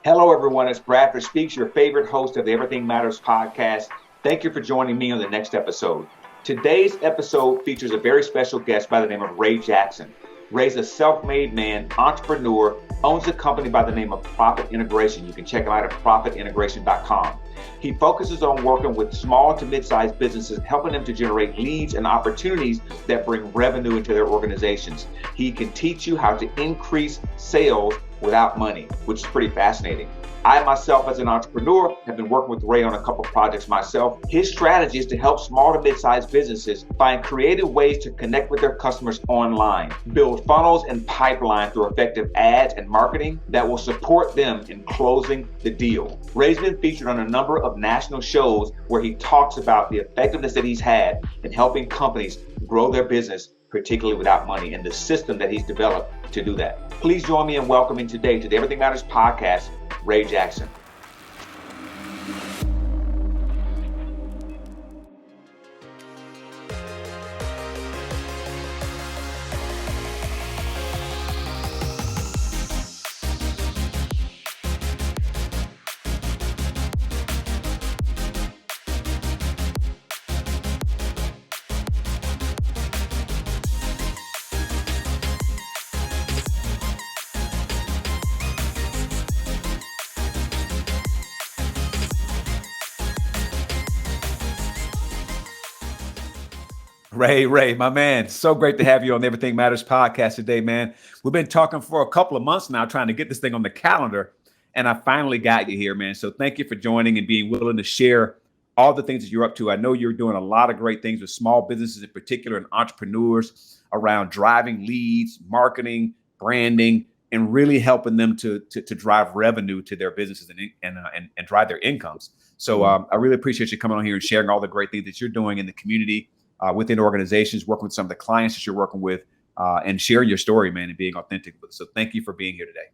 Hello, everyone. It's Bradford Speaks, your favorite host of the Everything Matters podcast. Thank you for joining me on the next episode. Today's episode features a very special guest by the name of Ray Jackson. Ray's a self-made man, entrepreneur, owns a company by the name of Profit Integration. You can check him out at profitintegration.com. He focuses on working with small to mid-sized businesses, helping them to generate leads and opportunities that bring revenue into their organizations. He can teach you how to increase sales without money, which is pretty fascinating. I myself, as an entrepreneur, have been working with Ray on a couple projects myself. His strategy is to help small to mid-sized businesses find creative ways to connect with their customers online, build funnels and pipeline through effective ads and marketing that will support them in closing the deal. Ray's been featured on a number of national shows where he talks about the effectiveness that he's had in helping companies grow their business, particularly without money, and the system that he's developed to do that. Please join me in welcoming today to the Everything Matters podcast, Ray Jackson. Ray, my man, so great to have you on the Everything Matters podcast today, man. We've been talking for a couple of months now, trying to get this thing on the calendar, and I finally got you here, man. So thank you for joining and being willing to share all the things that you're up to. I know you're doing a lot of great things with small businesses in particular and entrepreneurs around driving leads, marketing, branding, and really helping them to drive revenue to their businesses and drive their incomes. So I really appreciate you coming on here and sharing all the great things that you're doing in the community, within organizations, working with some of the clients that you're working with, and sharing your story, man, and being authentic with us. So thank you for being here today.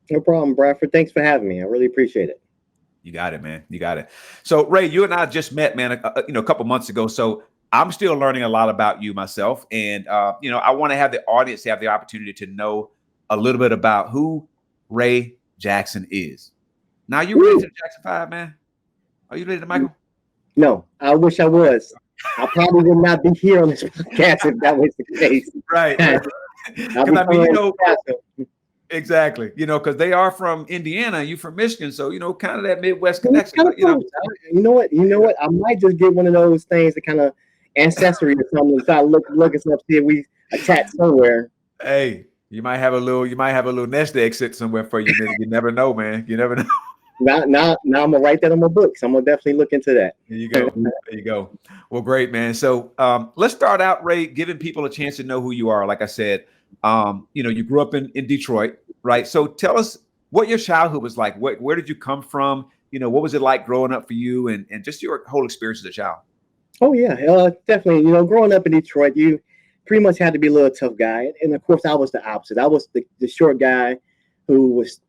No problem, Bradford. Thanks for having me. I really appreciate it. You got it, man. You got it. So Ray, you and I just met, man, a couple months ago. So I'm still learning a lot about you myself. And, I want to have the audience have the opportunity to know a little bit about who Ray Jackson is. Now, you ready to the Jackson 5, man? Are you ready to Michael? No, I wish I was. I probably would not be here on this podcast if that was the case. Right. Exactly. Because they are from Indiana, you from Michigan, so kind of that Midwest connection. You know what? I might just get one of those things that kind of ancestry or something. Start looking up, see if we attach somewhere. Hey, you might have a little nest egg sit somewhere for you. You never know, man. You never know. Now I'm gonna write that on my books. I'm gonna definitely look into that. There you go. Well, great, man. So let's start out, Ray, giving people a chance to know who you are. Like I said, you grew up in Detroit, right? So tell us what your childhood was like. Where did you come from? What was it like growing up for you, and just your whole experience as a child? Oh yeah, definitely. Growing up in Detroit, you pretty much had to be a little tough guy, and of course, I was the opposite. I was the short guy who was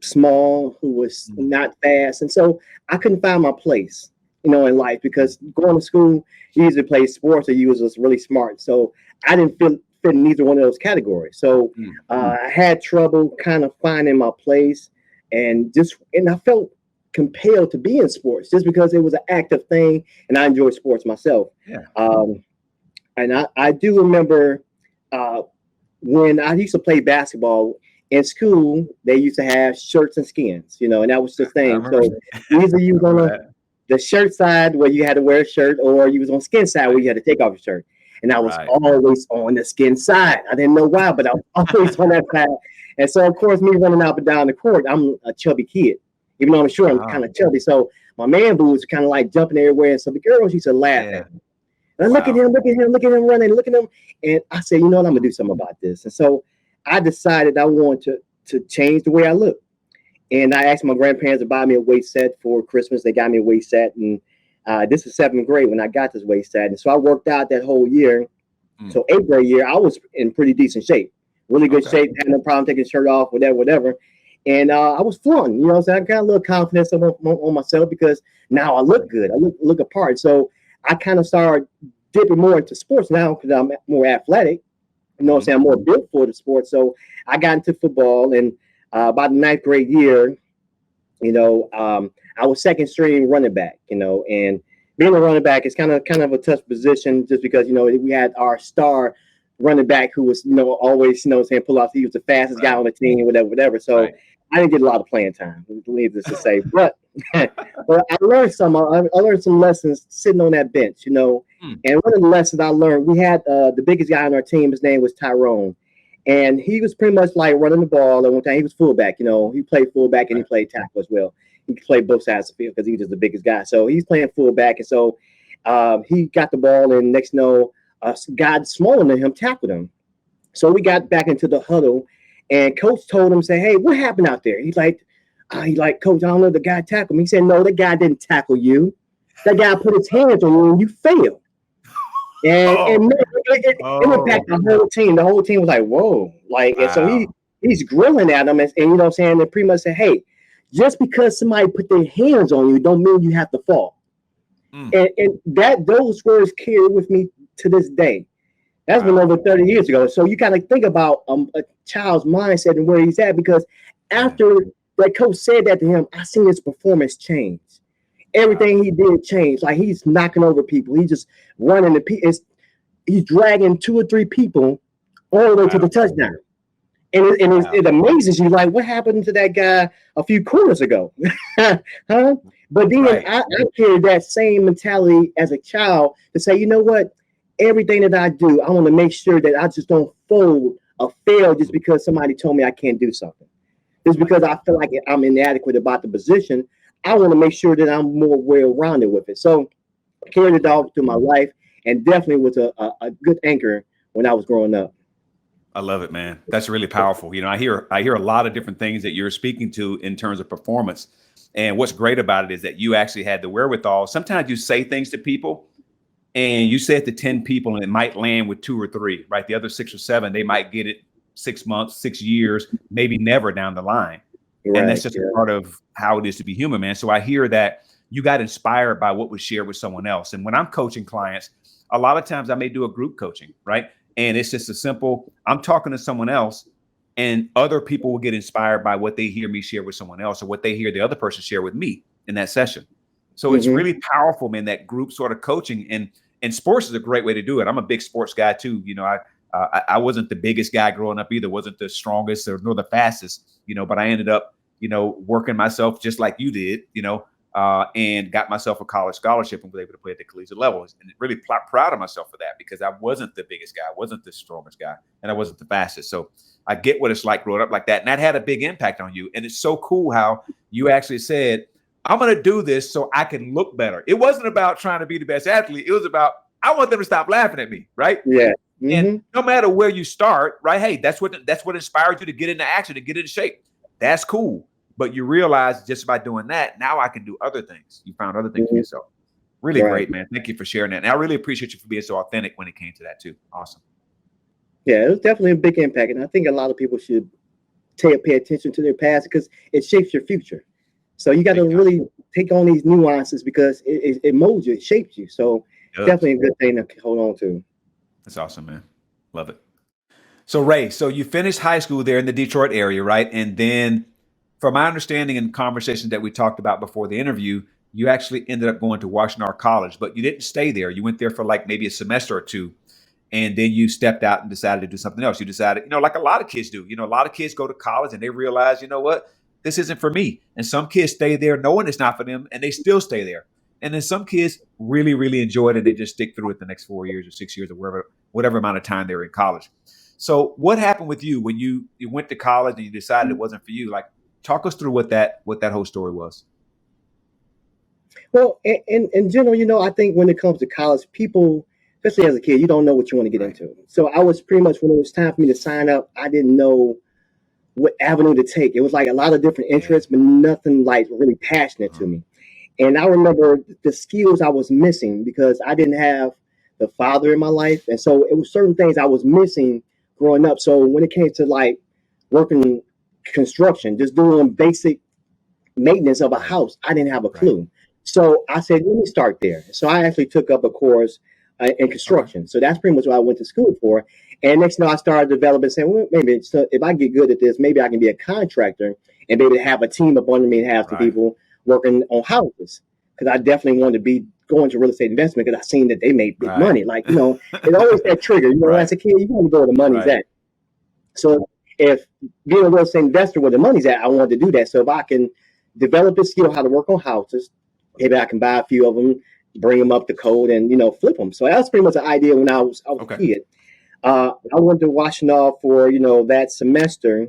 small, who was not fast, and so I couldn't find my place, in life, because going to school, you either play sports or you was really smart. So I didn't fit in either one of those categories. So I had trouble kind of finding my place, and I felt compelled to be in sports just because it was an active thing, and I enjoy sports myself. Yeah. And I do remember when I used to play basketball. In school, they used to have shirts and skins, and that was the thing. So either you was on the shirt side where you had to wear a shirt, or you was on skin side where you had to take off your shirt. And I was always on the skin side. I didn't know why, but I was always on that side. And so, of course, me running up and down the court, I'm a chubby kid. Even though I'm short, I'm kind of chubby. So my man boobs kind of like jumping everywhere. And so the girls used to laugh at me. And I look at him running, look at him. And I said, I'm going to do something about this. And so I decided I wanted to change the way I look. And I asked my grandparents to buy me a waist set for Christmas. They got me a waist set. And this is 7th grade when I got this waist set. And so I worked out that whole year. So 8th grade year, I was in pretty decent shape. Really good shape. Had no problem taking the shirt off, whatever. And I was fun. So I got a little confidence on myself because now I look good. I look apart. So I kind of started dipping more into sports now because I'm more athletic. I'm more built for the sport. So I got into football, and by the 9th grade year, I was second string running back, and being a running back is kind of a tough position just because, we had our star running back who was, always, saying pull off. He was the fastest guy on the team, whatever. So I didn't get a lot of playing time, needless to say. But but I learned I learned some lessons sitting on that bench, And one of the lessons I learned, we had the biggest guy on our team. His name was Tyrone. And he was pretty much like running the ball. And one time he was fullback, he played fullback and he played tackle as well. He played both sides of the field because he was just the biggest guy. So he's playing fullback. And so he got the ball, and next a guy smaller than him tackled him. So we got back into the huddle, and coach told him, say, hey, what happened out there? He's like, coach, I don't know, the guy tackled me. He said, no, the guy didn't tackle you. That guy put his hands on you and you failed. And it impacted the whole team. The whole team was like, whoa. And so he's grilling at him, and you know what I'm saying? They pretty much said, hey, just because somebody put their hands on you don't mean you have to fall. And those words carry with me to this day. That's been over 30 years ago. So you kind of think about a child's mindset and where he's at, because after that coach said that to him, I seen his performance change. Everything he did changed. Like, he's knocking over people. He's just running he's dragging 2 or 3 people all the way to the touchdown. And it amazes you, like, what happened to that guy a few quarters ago? Huh? But then I carried that same mentality as a child to say, you know what? Everything that I do, I want to make sure that I just don't fold or fail just because somebody told me I can't do something. Just because I feel like I'm inadequate about the position, I want to make sure that I'm more well-rounded with it. So I carried it all through my life, and definitely was a good anchor when I was growing up. I love it, man. That's really powerful. I hear a lot of different things that you're speaking to in terms of performance. And what's great about it is that you actually had the wherewithal. Sometimes you say things to people, and you say it to 10 people, and it might land with 2 or 3, right? The other 6 or 7, they might get it 6 months, 6 years, maybe never down the line. Right, and that's just a part of how it is to be human, man. So I hear that you got inspired by what was shared with someone else. And when I'm coaching clients, a lot of times I may do a group coaching, right? And it's just a simple, I'm talking to someone else, and other people will get inspired by what they hear me share with someone else, or what they hear the other person share with me in that session. So it's really powerful, man, that group sort of coaching. And sports is a great way to do it. I'm a big sports guy too. I wasn't the biggest guy growing up either, wasn't the strongest nor the fastest, but I ended up, working myself just like you did, and got myself a college scholarship and was able to play at the collegiate level. And really proud of myself for that, because I wasn't the biggest guy, I wasn't the strongest guy, and I wasn't the fastest. So I get what it's like growing up like that. And that had a big impact on you. And it's so cool how you actually said, I'm going to do this so I can look better. It wasn't about trying to be the best athlete. It was about, I want them to stop laughing at me, right? Yeah. And no matter where you start, right? Hey, that's what inspired you to get into action, to get into shape. That's cool. But you realize just by doing that, now I can do other things. You found other things for yourself. Really great, man. Thank you for sharing that. And I really appreciate you for being so authentic when it came to that too. Awesome. Yeah, it was definitely a big impact. And I think a lot of people should pay attention to their past, because it shapes your future. So you got to really take on these nuances, because it molds you, it shapes you. So definitely a good thing to hold on to. That's awesome, man. Love it. So Ray, so you finished high school there in the Detroit area, right? And then from my understanding and conversations that we talked about before the interview, you actually ended up going to Washtenaw College, but you didn't stay there. You went there for like maybe a semester or 2. And then you stepped out and decided to do something else. You decided, like a lot of kids do, a lot of kids go to college and they realize, what? This isn't for me. And some kids stay there knowing it's not for them, and they still stay there. And then some kids really, really enjoy it, and they just stick through it the next 4 years or 6 years or whatever amount of time they're in college. So what happened with you when you went to college and you decided it wasn't for you? Like, talk us through what that whole story was. Well, in general, I think when it comes to college, people, especially as a kid, you don't know what you want to get into. So I was pretty much, when it was time for me to sign up, I didn't know what avenue to take. It was like a lot of different interests, but nothing like really passionate to me. And I remember the skills I was missing because I didn't have the father in my life. And so it was certain things I was missing growing up. So when it came to like working construction, just doing basic maintenance of a house, I didn't have a clue. So I said, let me start there. So I actually took up a course in construction. So that's pretty much what I went to school for. And next thing I started developing, saying, well, maybe if I get good at this, maybe I can be a contractor and be able to have a team up under me and have some people working on houses. Because I definitely wanted to be going to real estate investment because I seen that they made big money. Like, you know, it's always that trigger. You know, as a kid, you want to go where the money's at. So if being a real estate investor where the money's at, I wanted to do that. So if I can develop a skill how to work on houses, maybe I can buy a few of them, bring them up to code, and, you know, flip them. So that was pretty much the idea when I was a kid. I went to Washington for, you know, that semester,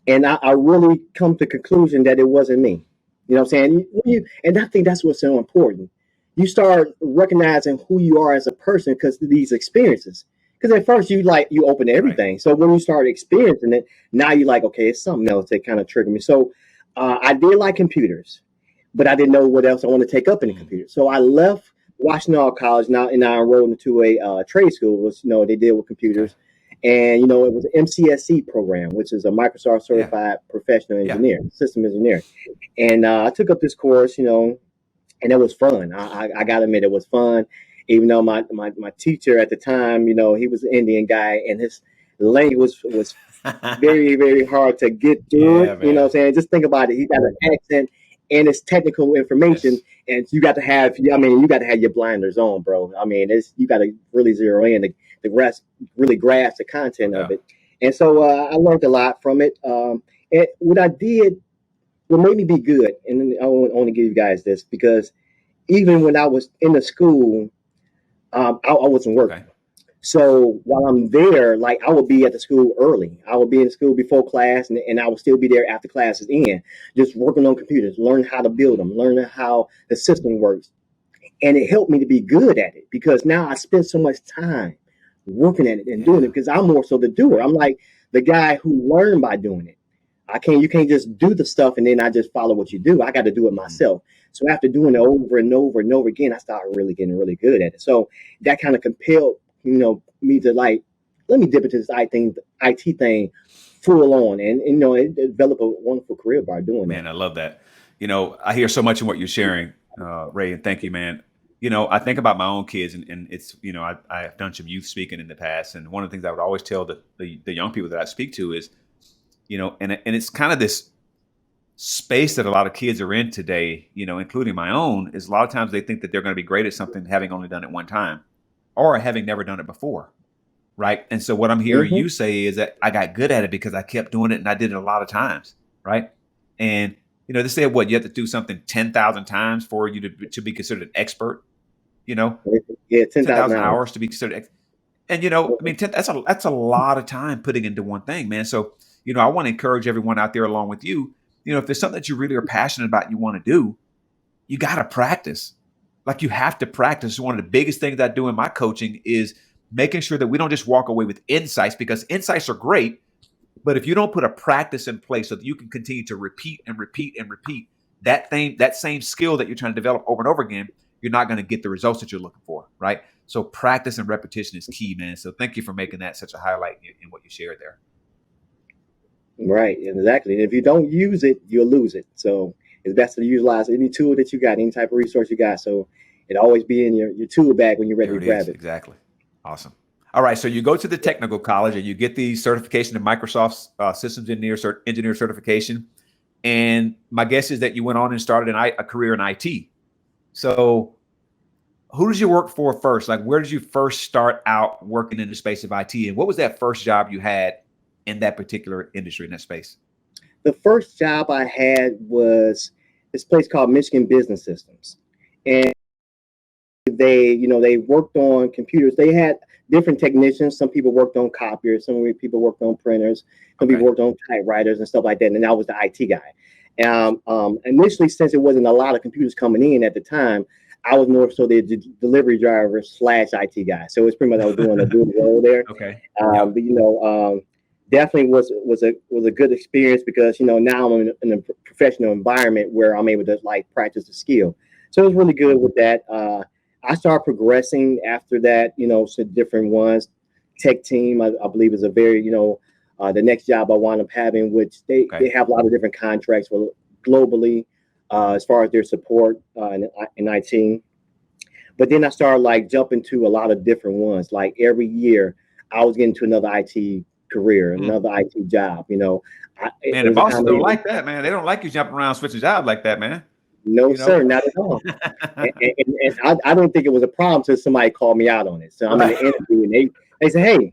and I really come to the conclusion that it wasn't me. You know what I'm saying? And I think that's what's so important. You start recognizing who you are as a person because of these experiences. Because at first you open to everything. So when you start experiencing it, now you're like, okay, it's something else that kind of triggered me. So I did like computers, but I didn't know what else I want to take up in the computer. So I left Washington College now, and I enrolled into a trade school, which, you know, they deal with computers. And, you know, it was an MCSE program, which is a Microsoft Certified Professional Engineer, System Engineer. And I took up this course, you know, and it was fun. I got to admit, it was fun. Even though my teacher at the time, you know, he was an Indian guy, and his language was very, very hard to get through it. You know what I'm saying? Just think about it. He got an accent and it's technical information, and you got to have, I mean, you got to have your blinders on, bro. I mean, you got to really zero in the rest, really grasp the content of it. And so I learned a lot from it. And what I did, what made me be good, and I want to give you guys this, because even when I was in the school, I wasn't working. So while I'm there, like, I would be at the school early. I would be in school before class, and I would still be there after classes end, just working on computers, learning how to build them, learning how the system works. And it helped me to be good at it, because now I spend so much time working at it and doing it, because I'm more so the doer. I'm like the guy who learned by doing it. You can't just do the stuff and then I just follow what you do. I got to do it myself. So after doing it over and over and over again, I started really getting really good at it. So that kind of compelled, you know, me to like, let me dip into this IT thing full on, and you know, it developed a wonderful career by doing that. Man, I love that. You know, I hear so much in what you're sharing, Ray, and thank you, man. You know, I think about my own kids, and it's, you know, I've done some youth speaking in the past, and one of the things I would always tell the young people that I speak to is, you know, and it's kind of this space that a lot of kids are in today, you know, including my own, is a lot of times they think that they're going to be great at something having only done it one time or having never done it before. Right. And so what I'm hearing you say is that I got good at it because I kept doing it, and I did it a lot of times. Right. And, you know, they say, what, you have to do something 10,000 times for you to be considered an expert, you know? Yeah, 10,000 hours to be considered. And, you know, I mean, that's a lot of time putting into one thing, man. So, you know, I want to encourage everyone out there along with you. You know, if there's something that you really are passionate about and you want to do, you got to practice. Like, you have to practice. One of the biggest things I do in my coaching is making sure that we don't just walk away with insights, because insights are great. But if you don't put a practice in place so that you can continue to repeat and repeat and repeat that same skill that you're trying to develop over and over again, you're not going to get the results that you're looking for. Right. So practice and repetition is key, man. So thank you for making that such a highlight in what you shared there. Right, exactly. And if you don't use it, you'll lose it. So it's best to utilize any tool that you got, any type of resource you got. So it always be in your tool bag when you're ready to grab it. Exactly. Awesome. All right. So you go to the technical college and you get the certification of Microsoft's Systems Engineer certification. And my guess is that you went on and started a career in IT. So who did you work for first? Like, where did you first start out working in the space of IT? And what was that first job you had in that particular industry, in that space? The first job I had was this place called Michigan Business Systems. And they worked on computers. They had different technicians. Some people worked on copiers. Some people worked on printers. Some people worked on typewriters and stuff like that. And I was the IT guy. Initially, since it wasn't a lot of computers coming in at the time, I was more so the delivery driver / IT guy. So it's pretty much I was doing a good role there. Okay. But definitely was a good experience, because now I'm in a professional environment where I'm able to like practice the skill. So it was really good with that. I started progressing after that, to different ones. Tech team, I believe, is a very, the next job I wound up having, which they have a lot of different contracts globally as far as their support in IT. But then I started like jumping to a lot of different ones. Like every year I was getting to another IT career, another IT job. Man, the bosses don't like that, man. They don't like you jumping around, switching jobs like that, man. No, sir, not at all. and I don't think it was a problem until somebody called me out on it. So I'm in the interview, and they say, "Hey,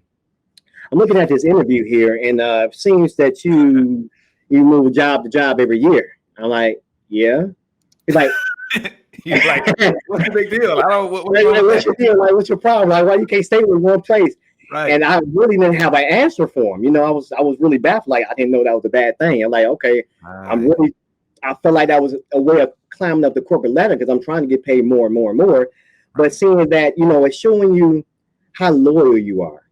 I'm looking at this interview here, and it seems that you move job to job every year." I'm like, "Yeah." He's like, "He's like, what's the big deal? I don't. What's your deal? Like, what's your problem? Like, why you can't stay with one place?" Right. And I really didn't have an answer for him. I was really baffled. Like, I didn't know that was a bad thing. I'm like, okay, I felt like that was a way of climbing up the corporate ladder because I'm trying to get paid more and more and more. But seeing that, it's showing you how loyal you are.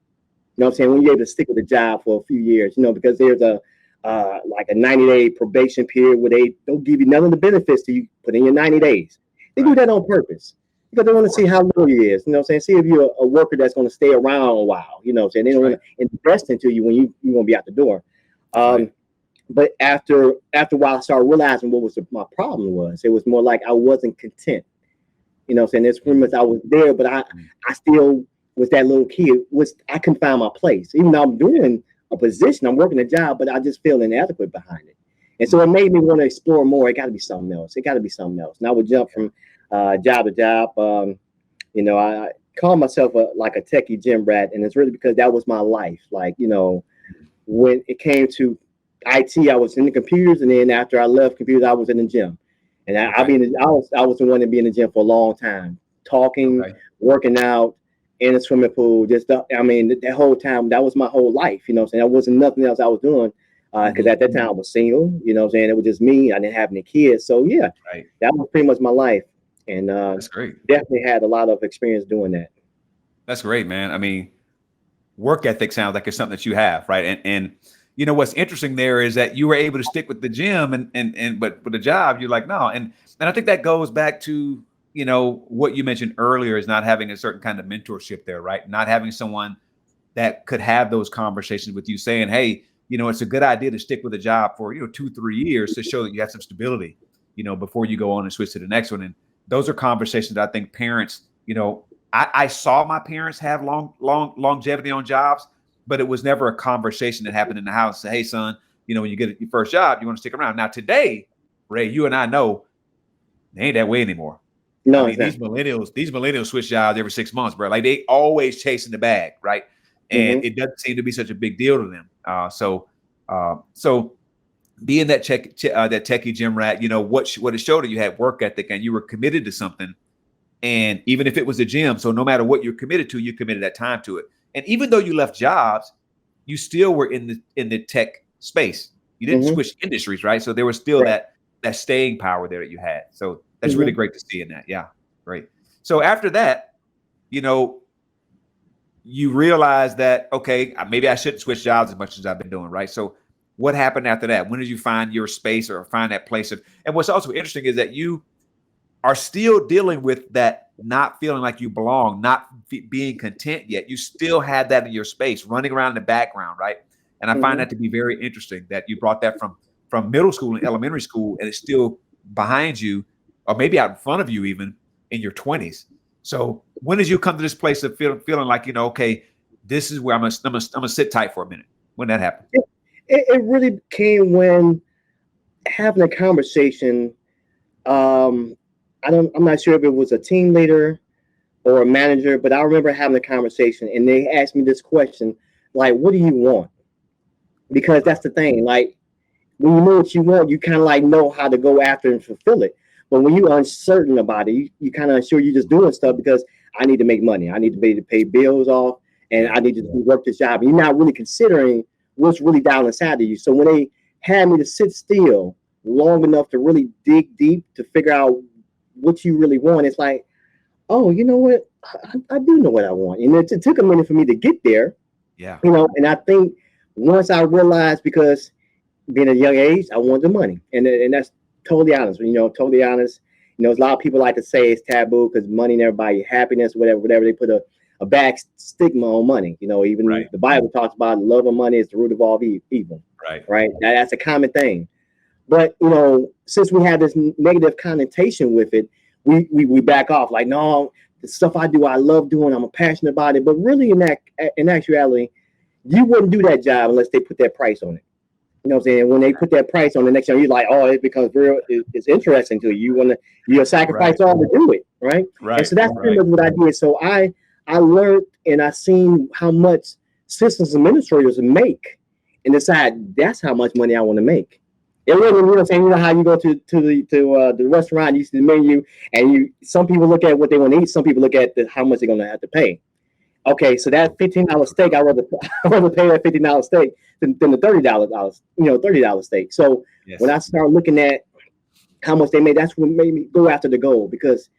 You know what I'm saying? When you're able to stick with a job for a few years, because there's a 90-day probation period where they don't give you none of the benefits till you put in your 90 days. They do that on purpose because they want to see how loyal you is. You know what I'm saying? See if you're a worker that's going to stay around a while. You know what I'm saying? They don't want to invest into you when you're going to be out the door. But after a while, I started realizing what my problem was. It was more like I wasn't content. You know what I'm saying? It's pretty much I was there, but I still was that little kid. I couldn't find my place. Even though I'm doing a position, I'm working a job, but I just feel inadequate behind it. And so it made me want to explore more. It got to be something else. And I would jump from job to job. I call myself a techie gym rat, and it's really because that was my life. Like, when it came to IT, I was in the computers, and then after I left computers, I was in the gym. And I was the one to be in the gym for a long time, talking, working out, in the swimming pool. That whole time, that was my whole life. You know what I'm saying? There wasn't nothing else I was doing because at that time I was single. You know what I'm saying? It was just me. I didn't have any kids. So yeah, that was pretty much my life. And that's great. Definitely had a lot of experience doing that. That's great, man. I mean, work ethic sounds like it's something that you have, right? And what's interesting there is that you were able to stick with the gym but with the job, you're like, no. And I think that goes back to, what you mentioned earlier is not having a certain kind of mentorship there, right? Not having someone that could have those conversations with you saying, hey, it's a good idea to stick with a job for, 2-3 years to show that you have some stability, before you go on and switch to the next one. And those are conversations that I think parents, I saw my parents have longevity on jobs, but it was never a conversation that happened in the house. Say, hey, son, when you get your first job, you want to stick around. Now today, Ray, you and I know they ain't that way anymore. No, these millennials switch jobs every 6 months, bro. Like they always chasing the bag, right? And it doesn't seem to be such a big deal to them. So being that techie gym rat, what it showed that you had work ethic and you were committed to something. And even if it was a gym, so no matter what you're committed to, you committed that time to it. And even though you left jobs, you still were in the tech space. You didn't switch industries, right? So there was still that staying power there that you had. So that's really great to see in that. Yeah, great. So after that, you realize that, okay, maybe I shouldn't switch jobs as much as I've been doing, right? So what happened after that? When did you find your space or find that place? And what's also interesting is that you are still dealing with that not feeling like you belong, not being content yet. You still had that in your space running around in the background, right? And I find that to be very interesting that you brought that from middle school and elementary school, and it's still behind you, or maybe out in front of you even in your 20s. So when did you come to this place of feeling like, okay, this is where I'm gonna sit tight for a minute? When that happened? It really came when having a conversation. I'm not sure if it was a team leader or a manager, but I remember having a conversation and they asked me this question, like, what do you want? Because that's the thing. Like, when you know what you want, you kind of like know how to go after and fulfill it. But when you're uncertain about it, you kind of unsure you're just doing stuff because I need to make money. I need to be able to pay bills off and I need to work this job. And you're not really considering what's really down inside of you. So when they had me to sit still long enough to really dig deep to figure out what you really want, it's like, oh, you know what? I do know what I want. And it took a minute for me to get there. Yeah. And I think once I realized, because being at a young age, I wanted the money. And that's totally honest. Totally honest. There's a lot of people like to say it's taboo because money never buy you happiness, whatever. They put a bad stigma on money. Even the Bible talks about love of money is the root of all evil. Right. That's a common thing. But, since we have this negative connotation with it, we back off like, no, the stuff I do, I love doing, I'm passionate about it. But really in actuality, you wouldn't do that job unless they put that price on it. You know what I'm saying? When they put that price on the next time, you're like, oh, it becomes real. It's interesting to you. You'll sacrifice all to do it, right? And so that's pretty much what I did. So I learned and I seen how much systems administrators make and decide that's how much money I want to make. It wasn't, you know what I'm saying? You know how you go to the restaurant, you see the menu, and some people look at what they want to eat, some people look at how much they're going to have to pay. Okay, so that $15 steak, I'd rather pay that $15 steak than the $30 steak. So when I started looking at how much they made, that's what made me go after the goal, because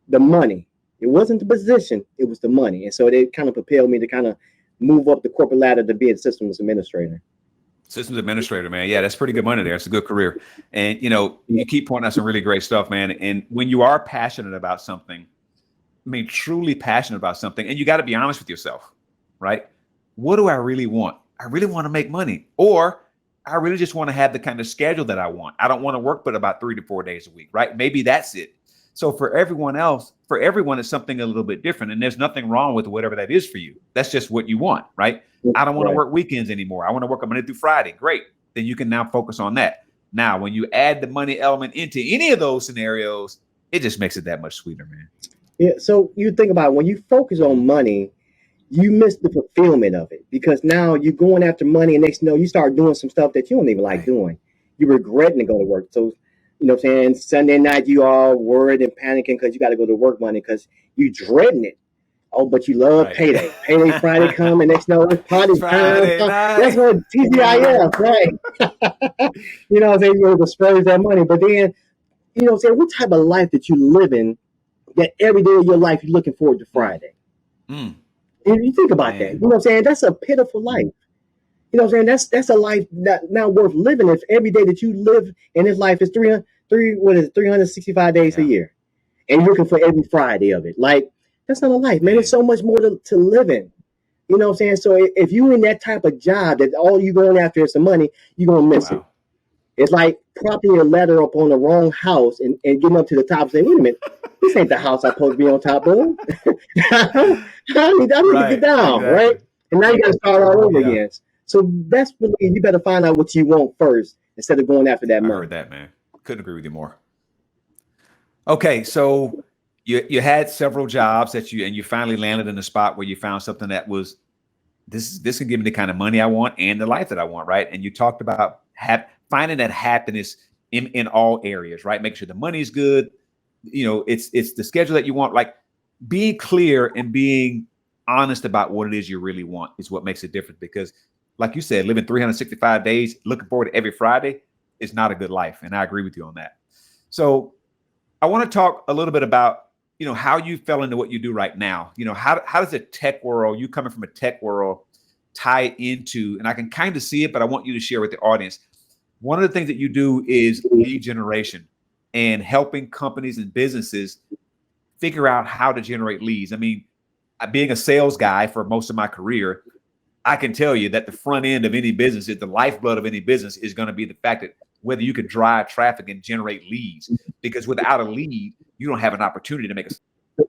the money, it wasn't the position, it was the money. And so it kind of propelled me to kind of move up the corporate ladder to be a systems administrator. Systems administrator, man. Yeah, that's pretty good money there. It's a good career. And, you keep pointing out some really great stuff, man. And when you are passionate about something, I mean, truly passionate about something, and you got to be honest with yourself, right? What do I really want? I really want to make money, or I really just want to have the kind of schedule that I want. I don't want to work but about 3 to 4 days a week, right? Maybe that's it. So for everyone, it's something a little bit different, and there's nothing wrong with whatever that is for you. That's just what you want, right? I don't want to work weekends anymore. I want to work Monday through Friday. Great. Then you can now focus on that. Now, when you add the money element into any of those scenarios, it just makes it that much sweeter, man. Yeah. So you think about it, when you focus on money, you miss the fulfillment of it, because now you're going after money, and next you start doing some stuff that you don't even like doing. You're regretting to go to work. So, you know what I'm saying? Sunday night, you all worried and panicking because you got to go to work Monday because you dreading it. Oh, but you love payday. Payday Friday come, and next it's party time. That's what TGIF, right? You know what I'm saying? You're to splurge that money. But then, you know what I'm saying? What type of life that you live in that every day of your life you're looking forward to Friday? And you think about that. You know what I'm saying? That's a pitiful life. You know what I'm saying? That's a life not worth living if every day that you live in this life is 365 days a year. And you're looking for every Friday of it. Like, that's not a life, man. There's so much more to live in. You know what I'm saying? So if you're in that type of job that all you're going after is the money, you're going to miss it. It's like propping a ladder up on the wrong house and getting up to the top and saying, wait a minute, this ain't the house I'm supposed to be on top of. I need to get down, right? And now you got to start all over again. So that's really, you better find out what you want first instead of going after that money. I heard that, man. Couldn't agree with you more. Okay, so you had several jobs and you finally landed in a spot where you found something that was, this can give me the kind of money I want and the life that I want, right? And you talked about finding that happiness in all areas, right? Making sure the money's good. It's the schedule that you want. Like, being clear and being honest about what it is you really want is what makes it different. Because, like you said, living 365 days, looking forward to every Friday is not a good life. And I agree with you on that. So I want to talk a little bit about, how you fell into what you do right now. How does the tech world, you coming from a tech world, tie into, and I can kind of see it, but I want you to share with the audience. One of the things that you do is lead generation and helping companies and businesses figure out how to generate leads. I mean, being a sales guy for most of my career, I can tell you that the front end of any business, the lifeblood of any business, is going to be the fact that whether you can drive traffic and generate leads, because without a lead, you don't have an opportunity to make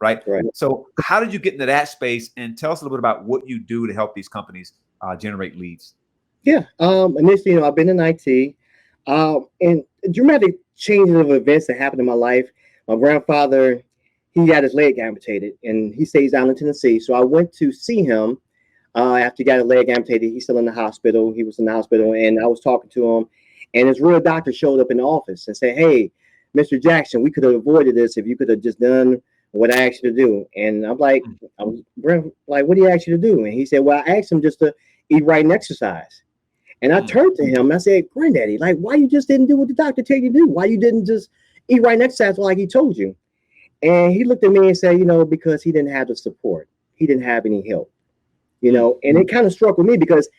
right? So how did you get into that space? And tell us a little bit about what you do to help these companies generate leads. Yeah. Initially, I've been in IT, and dramatic changes of events that happened in my life. My grandfather, he had his leg amputated, and he stays down in Tennessee. So I went to see him after he got his leg amputated. He's still in the hospital. He was in the hospital, and I was talking to him, and his real doctor showed up in the office and said, "Hey, Mr. Jackson, we could have avoided this if you could have just done what I asked you to do." And I'm like, what do you ask you to do? And he said, well, I asked him just to eat right and exercise. And I turned to him and I said, Granddaddy, like, why you just didn't do what the doctor told you to do? Why you didn't just eat right and exercise like he told you? And he looked at me and said, because he didn't have the support. He didn't have any help, and it kind of struck with me because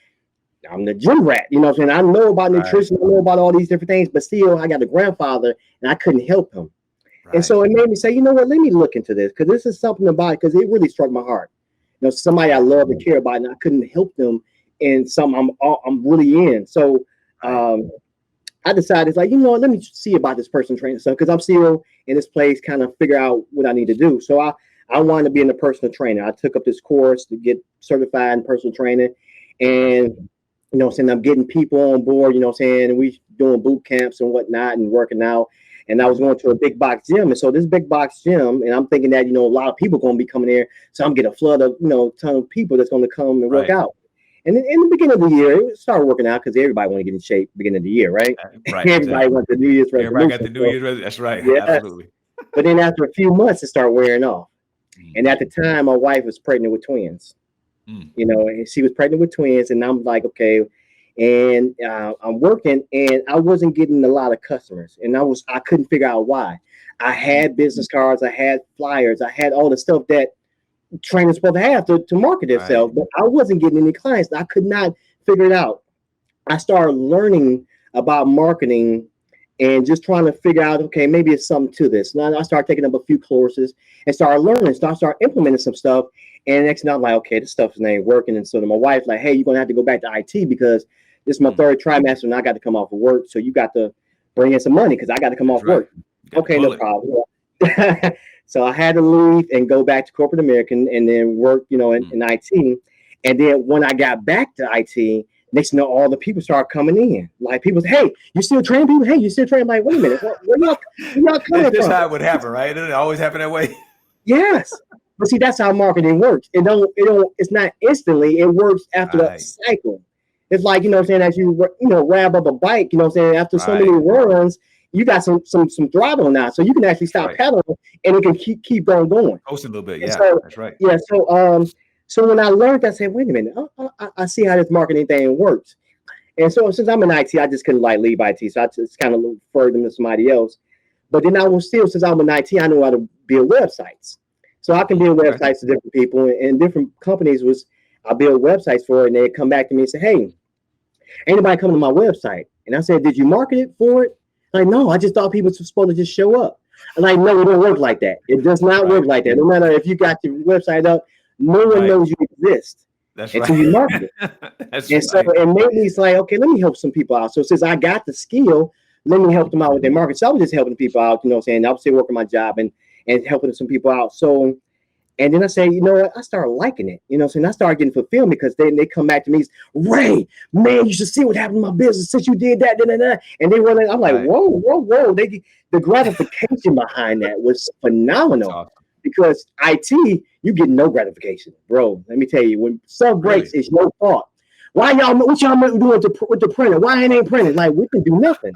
I'm the gym rat, what I'm saying? I know about nutrition, I know about all these different things, but still I got a grandfather and I couldn't help him. And so it made me say, let me look into this, because this is something about it, because it really struck my heart. Somebody I love and care about, and I couldn't help them in something I'm really in. So I decided, let me see about this personal training stuff, because I'm still in this place, kind of figure out what I need to do. So I wanted to be in a personal trainer. I took up this course to get certified in personal training. And, you know what I'm saying, I'm getting people on board, you know what I'm saying, and we doing boot camps and whatnot and working out. And I was going to a big box gym. And so this big box gym, and I'm thinking that, you know, a lot of people going to be coming there. So I'm getting a flood of, you know, ton of people that's going to come and work out. And then in the beginning of the year, it started working out because everybody want to get in shape beginning of the year, right? Everybody wants the New Year's resolution. Everybody got the New Year's resolution. That's right. Yeah. Absolutely. But then after a few months, it started wearing off. And at the time, my wife was pregnant with twins. You know, and she was pregnant with twins. And I'm like, okay. And I'm working, and I wasn't getting a lot of customers. And I couldn't figure out why. I had business cards, I had flyers, I had all the stuff that trainers supposed to have to market themselves, but I wasn't getting any clients. I could not figure it out. I started learning about marketing and just trying to figure out, okay, maybe it's something to this. Now I started taking up a few courses and started learning, start implementing some stuff. And next thing I'm like, okay, this stuff ain't working. And so my wife's like, hey, you're gonna have to go back to IT because this is my third trimester and I got to come off of work. So you got to bring in some money because I got to come off work. Okay, no problem. So I had to leave and go back to corporate American and then work, you know, in IT. And then when I got back to IT, next thing you know, all the people started coming in. Like people say, hey, you still training people? Hey, you still training? I'm like, wait a minute, where y'all coming from? That's how it would happen, right? It always happen that way. Yes. But see, that's how marketing works. It's not instantly, it works after the cycle. It's like, you know what I'm saying, as you rev up a bike, you know what I'm saying, after so many runs, you got some throttle now. So you can actually stop pedaling and it can keep going. Coast a little bit, yeah. So, that's right. Yeah. So when I learned, I said, wait a minute, I see how this marketing thing works. And so since I'm in IT, I just couldn't like leave IT. So I just kind of referred them to somebody else. But then I was still, since I'm in IT, I know how to build websites. So I can build websites to different people and different companies I build websites for, and they come back to me and say, hey, anybody come to my website? And I said, did you market it for it? Like, no, I just thought people were supposed to just show up. And like, no, it don't work like that. It does not work like that. No matter if you got your website up, no one knows you exist until you market it. So it made me say, okay, let me help some people out. So since I got the skill, let me help them out with their market. So I was just helping people out, you know what I'm saying? I was still working my job and helping some people out. So, and then I say, you know what? I started liking it. You know what I'm saying? I started getting fulfilled because then they come back to me, Ray, man, you should see what happened to my business since you did that. And they were, I'm like, whoa. The gratification behind that was phenomenal. Awesome. Because IT, you get no gratification, bro. Let me tell you, when stuff breaks, it's your fault. What y'all doing with the printer? Why it ain't printed? Like, we can do nothing.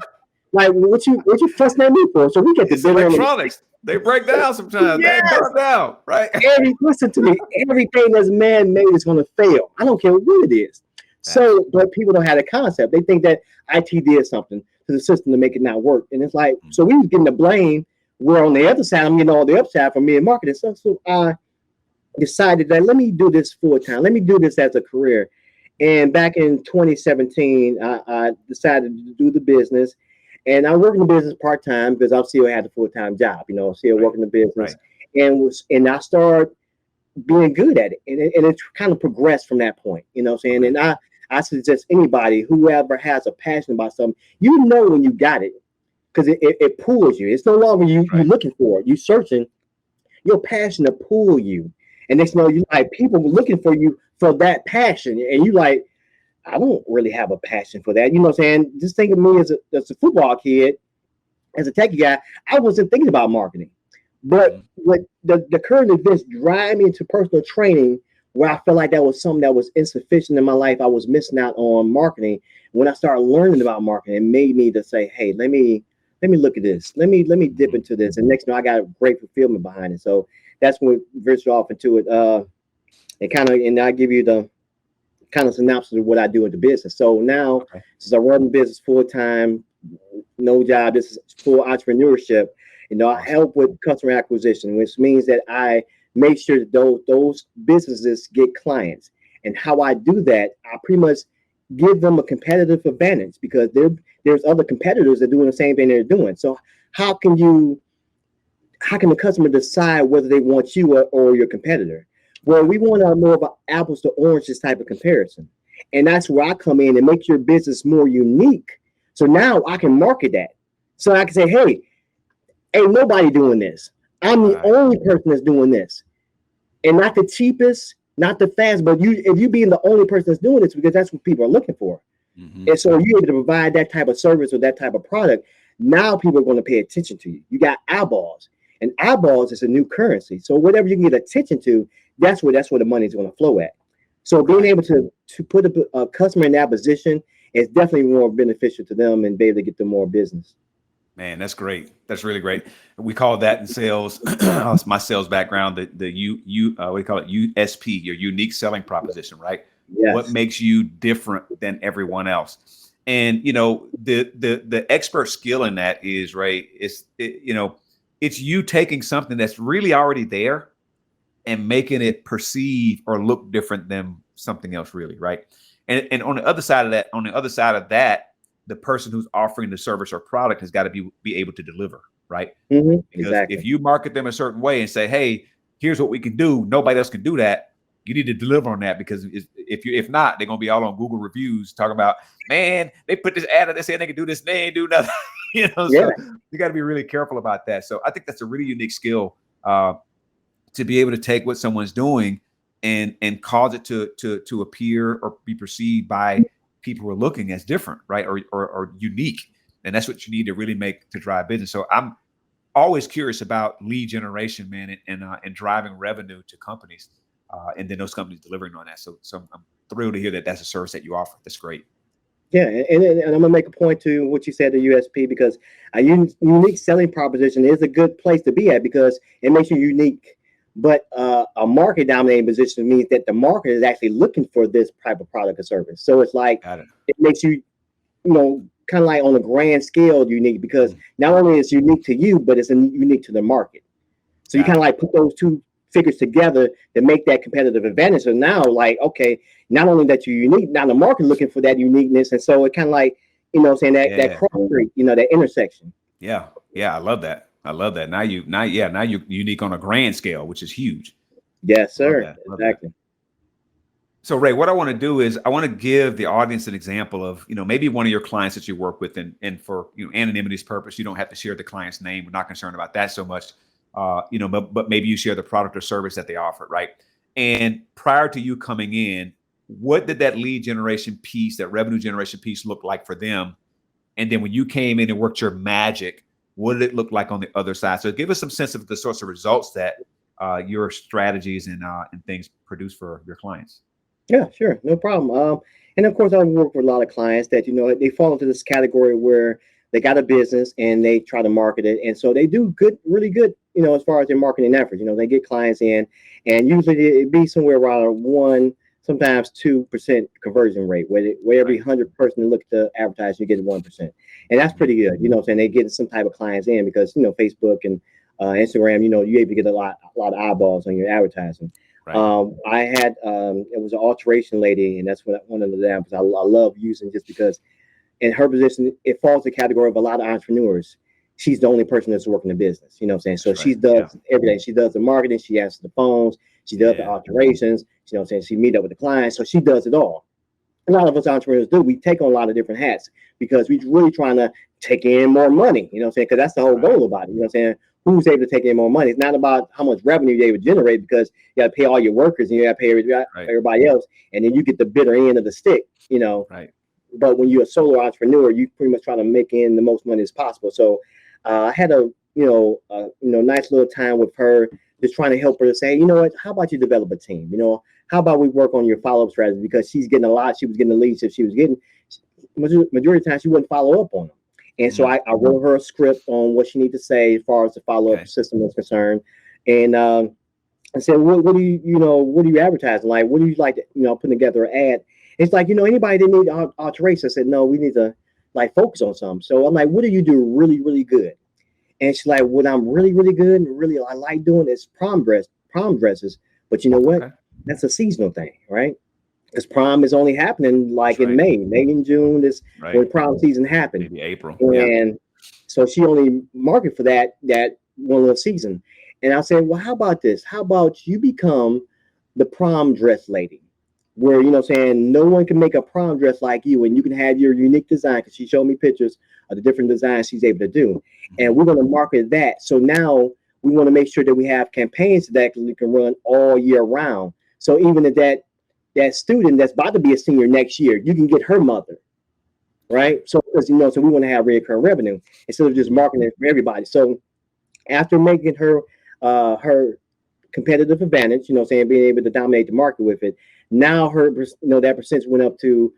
Like, what you fussing at me for? So we get the electronics. They break down sometimes. Yes. They burn down, right? Listen to me. Everything that's man-made is going to fail. I don't care what it is. So, but people don't have the concept. They think that IT did something to the system to make it not work. And it's like, so we was getting the blame. Where on the other side, I'm getting all the upside from me and marketing. So I decided that let me do this full time. Let me do this as a career. And back in 2017, I decided to do the business. And I work in the business part time because I still had a full time job. You know, still working the business, and I started being good at it, and it kind of progressed from that point. You know what I'm saying? And I suggest anybody, whoever has a passion about something, you know when you got it, because it pulls you. It's no longer you looking for it. You searching. Your passion to pull you, and next know you like people looking for you for that passion, and you like, I don't really have a passion for that. You know what I'm saying? Just think of me as a football kid, as a techie guy. I wasn't thinking about marketing. But what the current events drive me into personal training, where I felt like that was something that was insufficient in my life. I was missing out on marketing. When I started learning about marketing, it made me to say, hey, let me look at this. Let me dip into this. And next thing I got a great fulfillment behind it. So that's what veers off into it. And I give you the kind of synopsis of what I do in the business. So now, since I run the business full time, no job, this is full entrepreneurship. You know, I help with customer acquisition, which means that I make sure that those businesses get clients. And how I do that, I pretty much give them a competitive advantage because there's other competitors that are doing the same thing they're doing. So how can the customer decide whether they want you or your competitor? Well, we want a more of an apples to oranges type of comparison. And that's where I come in and make your business more unique. So now I can market that. So I can say, hey, ain't nobody doing this. I'm the only person that's doing this. And not the cheapest, not the fast, but if you being the only person that's doing this, because that's what people are looking for. Mm-hmm. And so you're able to provide that type of service or that type of product. Now people are going to pay attention to you. You got eyeballs, and eyeballs is a new currency. So whatever you can get attention to, that's where the money is going to flow at. So being able to put a customer in that position is definitely more beneficial to them and be able to get them more business. Man, that's great. That's really great. We call that in sales, my sales background, what do you call it? USP, your unique selling proposition, right? Yes. What makes you different than everyone else? And the expert skill in that is, right, it's you taking something that's really already there and making it perceive or look different than something else, really, right? And on the other side of that, the person who's offering the service or product has got to be able to deliver, right? Mm-hmm. Because exactly. if you market them a certain way and say, "Hey, here's what we can do," nobody else can do that. You need to deliver on that, because if not, they're gonna be all on Google reviews talking about, man, they put this ad and they said they can do this, they ain't do nothing. So you got to be really careful about that. So I think that's a really unique skill to be able to take what someone's doing and cause it to appear or be perceived by people who are looking as different, right, or unique. And that's what you need to really make to drive business. So I'm always curious about lead generation, man, and driving revenue to companies, and then those companies delivering on that. So I'm thrilled to hear that that's a service that you offer. That's great. Yeah, and I'm gonna make a point to what you said, the USP, because a unique selling proposition is a good place to be at because it makes you unique. But a market dominating position means that the market is actually looking for this type of product or service. So it's like it makes you, kind of like on a grand scale unique, because not only is it unique to you, but it's unique to the market. So you kind of like put those two figures together to make that competitive advantage. So now, like, okay, not only that you're unique, now the market looking for that uniqueness, and so it kind of like, that cross street, that intersection. Yeah, I love that. Now you're unique on a grand scale, which is huge. Yes, sir. Exactly. So Ray, what I want to do is I want to give the audience an example of, maybe one of your clients that you work with, and for anonymity's purpose, you don't have to share the client's name. We're not concerned about that so much. But maybe you share the product or service that they offer, right? And prior to you coming in, what did that lead generation piece, that revenue generation piece look like for them? And then when you came in and worked your magic, what did it look like on the other side? So give us some sense of the sorts of results that your strategies and things produce for your clients. Yeah, sure. No problem. And of course, I work with a lot of clients that, they fall into this category where they got a business and they try to market it. And so they do good, really good, as far as their marketing efforts. They get clients in, and usually it'd be somewhere around a 1%, sometimes 2% conversion rate, where every 100 person that look at the advertising, you get 1%. And that's pretty good. They get some type of clients in because, Facebook and Instagram, you're able to get a lot of eyeballs on your advertising. Right. I had, it was an alteration lady, and that's one of the examples I love using, just because in her position, it falls the category of a lot of entrepreneurs. She's the only person that's working the business, you know what I'm saying? So she does everything. She does the marketing, she answers the phones, she does the alterations, you know what I'm saying? She meet up with the clients, so she does it all. A lot of us entrepreneurs do. We take on a lot of different hats because we're really trying to take in more money, you know what I'm saying? Because that's the whole goal about it, you know what I'm saying? Who's able to take in more money? It's not about how much revenue you're able to generate, because you got to pay all your workers and you got to pay everybody else, and then you get the bitter end of the stick, Right. But when you're a solo entrepreneur, you pretty much try to make in the most money as possible. So I had a nice little time with her, just trying to help her to say, you know what, how about you develop a team? How about we work on your follow-up strategy? Because she's getting a lot. She was getting the leads that she was getting. Majority of the time, she wouldn't follow up on them. And so I wrote her a script on what she needed to say as far as the follow-up system was concerned. And I said, what do you advertising? Like, what do you like to, putting together an ad? It's like, anybody that need alteration. I said, no, we need to focus on something. So I'm like, what do you do really, really good? And she's like, what I'm really, really good and really I like doing is prom dresses. But you know what? That's a seasonal thing, right? Because prom is only happening in May and June is when prom season happened. Maybe April. And so she only market for that one little season. And I said, well, how about this? How about you become the prom dress lady? Where, no one can make a prom dress like you, and you can have your unique design, because she showed me pictures of the different designs she's able to do. And we're going to market that. So now we want to make sure that we have campaigns that we can run all year round. So even if that student that's about to be a senior next year, you can get her mother, right? So because so we want to have recurring revenue instead of just marketing it for everybody. So after making her her competitive advantage, being able to dominate the market with it, now her that percentage went up to,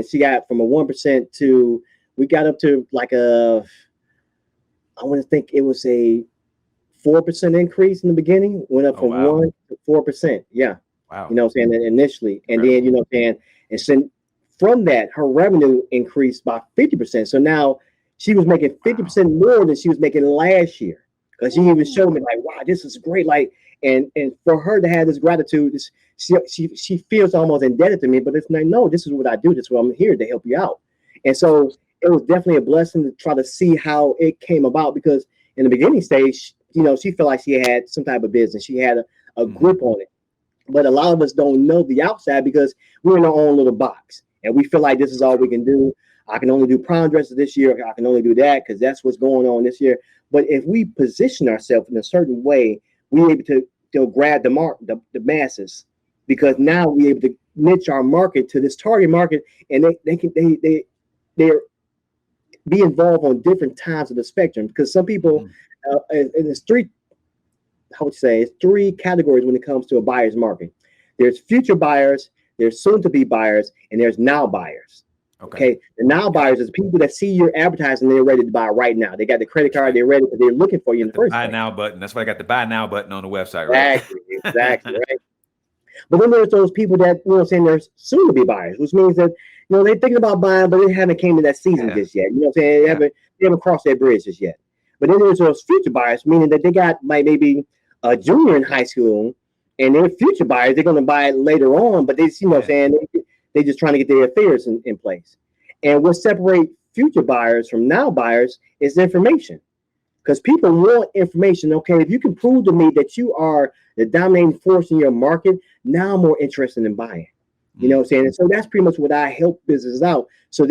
she got from a 1% to, we got up to like I want to think it was a 4% increase in the beginning, went up from 1 to 4%. Yeah. Wow. Initially. And Incredible. then, and so from that, her revenue increased by 50%. So now she was making 50% more than she was making last year. Because she even showed me like, wow, this is great. Like, and for her to have this gratitude, she feels almost indebted to me, but it's like, no, this is what I do. This is what I'm here to help you out. And so it was definitely a blessing to try to see how it came about, because in the beginning stage, she felt like she had some type of business. She had a grip on it. But a lot of us don't know the outside because we're in our own little box. And we feel like this is all we can do. I can only do prom dresses this year. I can only do that because that's what's going on this year. But if we position ourselves in a certain way, we're able to grab the masses, because now we're able to niche our market to this target market, and they're be involved on different times of the spectrum. Because some people, and it's three categories when it comes to a buyer's market. There's future buyers, there's soon to be buyers, and there's now buyers. Okay. The now buyers is people that see your advertising, they're ready to buy right now. They got the credit card, they're ready, because they're looking for you in the first place. Buy now button. That's why I got the buy now button on the website, right? Exactly, right. But then there's those people that, they're soon to be buyers, which means that, they're thinking about buying, but they haven't came to that season just yet. They haven't crossed that bridge just yet. But then there's those future buyers, meaning that they got maybe a junior in high school, and they're future buyers. They're going to buy it later on, but they're just trying to get their affairs in place. And what separates future buyers from now buyers is information, because people want information. Okay, if you can prove to me that you are the dominating force in your market, now I'm more interested in buying. And so that's pretty much what I help businesses out. So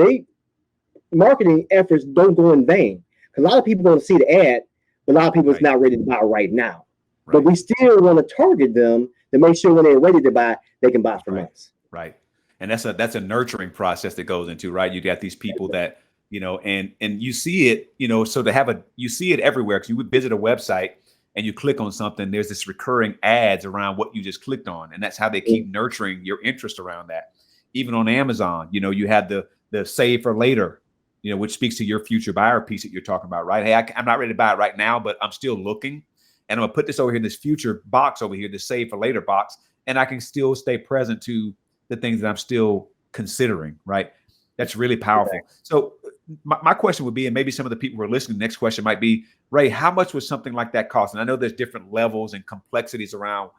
marketing efforts don't go in vain. Because a lot of people want to see the ad, but a lot of people is not ready to buy right now. Right. But we still want to target them to make sure when they're ready to buy, they can buy from us. Right. And that's a nurturing process that goes into, right? You got these people that, and you see it, so you see it everywhere, because you would visit a website and you click on something, there's this recurring ads around what you just clicked on. And that's how they keep nurturing your interest around that. Even on Amazon, you have the save for later, which speaks to your future buyer piece that you're talking about, right? Hey, I'm not ready to buy it right now, but I'm still looking. And I'm gonna put this over here in this future box over here, the save for later box, and I can still stay present to the things that I'm still considering, right? That's really powerful. Okay. So my question would be, and maybe some of the people who are listening, the next question might be, Ray, how much would something like that cost? And I know there's different levels and complexities around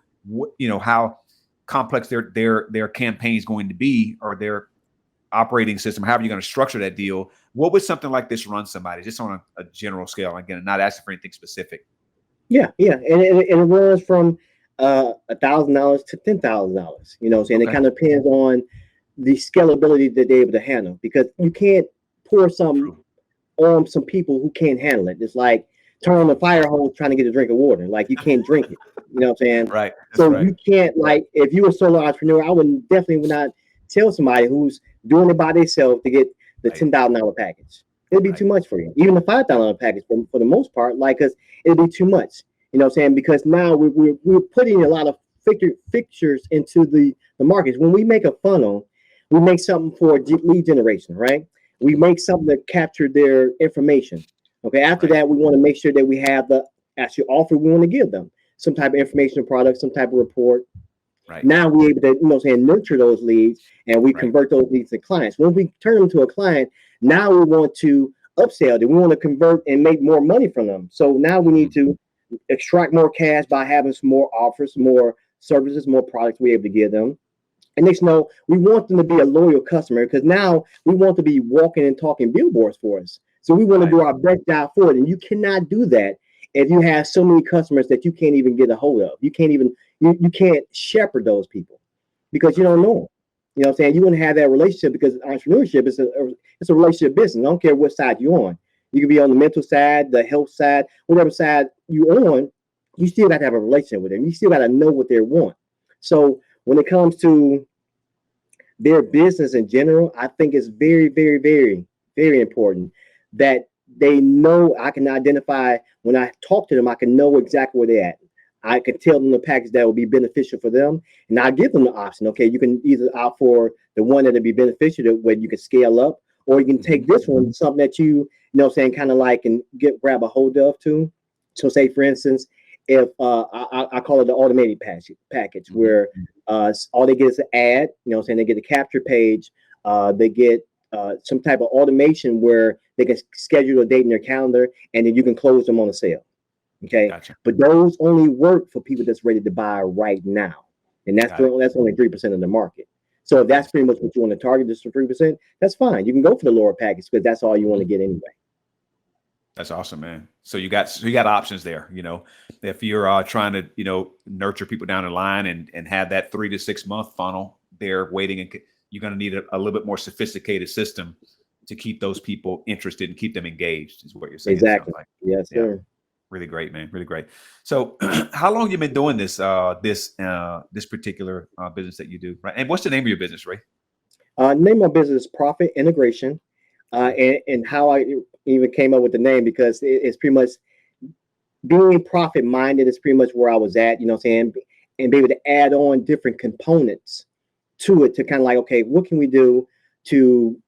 how complex their campaign is going to be, or their operating system, however you're going to structure that deal. What would something like this run somebody, just on a general scale? Again, not asking for anything specific. Yeah. And it runs from $1,000 to $10,000. It kind of depends on the scalability that they're able to handle, because you can't pour something on some people who can't handle it. It's like turn on the fire hose trying to get a drink of water. Like, you can't drink it. You know what I'm saying? Right. So you can't, like, if you're a solo entrepreneur, I would definitely not tell somebody who's doing it by themselves to get the $10,000 package. It'd be too much for you. Even the $5,000 package for the most part, like, because it'd be too much. You know what I'm saying? Because now we're putting a lot of fixtures into the markets. When we make a funnel, we make something for lead generation, right? We make something to capture their information. Okay. After that, we want to make sure that we have the actual offer we want to give them, some type of information product, some type of report. Right. Now we're able to, nurture those leads, and we convert those leads to clients. When we turn them to a client, now we want to upsell them. We want to convert and make more money from them. So now we need to extract more cash by having some more offers, more services, more products we're able to give them. And next, we want them to be a loyal customer, because now we want to be walking and talking billboards for us. So we want to do our best job for it. And you cannot do that if you have so many customers that you can't even get a hold of. You can't even, you can't shepherd those people, because you don't know them. You know what I'm saying? You want to have that relationship, because entrepreneurship is a relationship business. I don't care what side you're on. You can be on the mental side, the health side, whatever side you're on. You still got to have a relationship with them. You still got to know what they want. So when it comes to their business in general, I think it's very, very, very, very important that they know. I can identify when I talk to them, I can know exactly where they're at. I can tell them the package that will be beneficial for them, and I give them the option. Okay, you can either opt for the one that'll be beneficial to where you can scale up, or you can take this one, something that you know, what I'm saying, kind of like and grab a hold of too. So, say for instance, if I call it the automated package where all they get is an ad, you know what I'm saying, they get a capture page, they get some type of automation where they can schedule a date in their calendar, and then you can close them on a sale. Okay. Gotcha. But those only work for people that's ready to buy right now. And that's only 3% of the market. So if that's pretty much what you want to target, just for 3%, that's fine. You can go for the lower package because that's all you want to get anyway. That's awesome, man. So you got options there. You know, if you're trying to, you know, nurture people down the line and have that 3 to 6 month funnel there waiting, and you're going to need a little bit more sophisticated system to keep those people interested and keep them engaged, is what you're saying. Exactly. Yes, sir. Really great, man. Really great. So how long have you been doing this this particular business that you do, right? And what's the name of your business, Ray? Name of my business is Profit Integration. And how I even came up with the name, because it's pretty much being profit minded is pretty much where I was at, you know what I'm saying? And be able to add on different components to it to kind of like, okay, what can we do to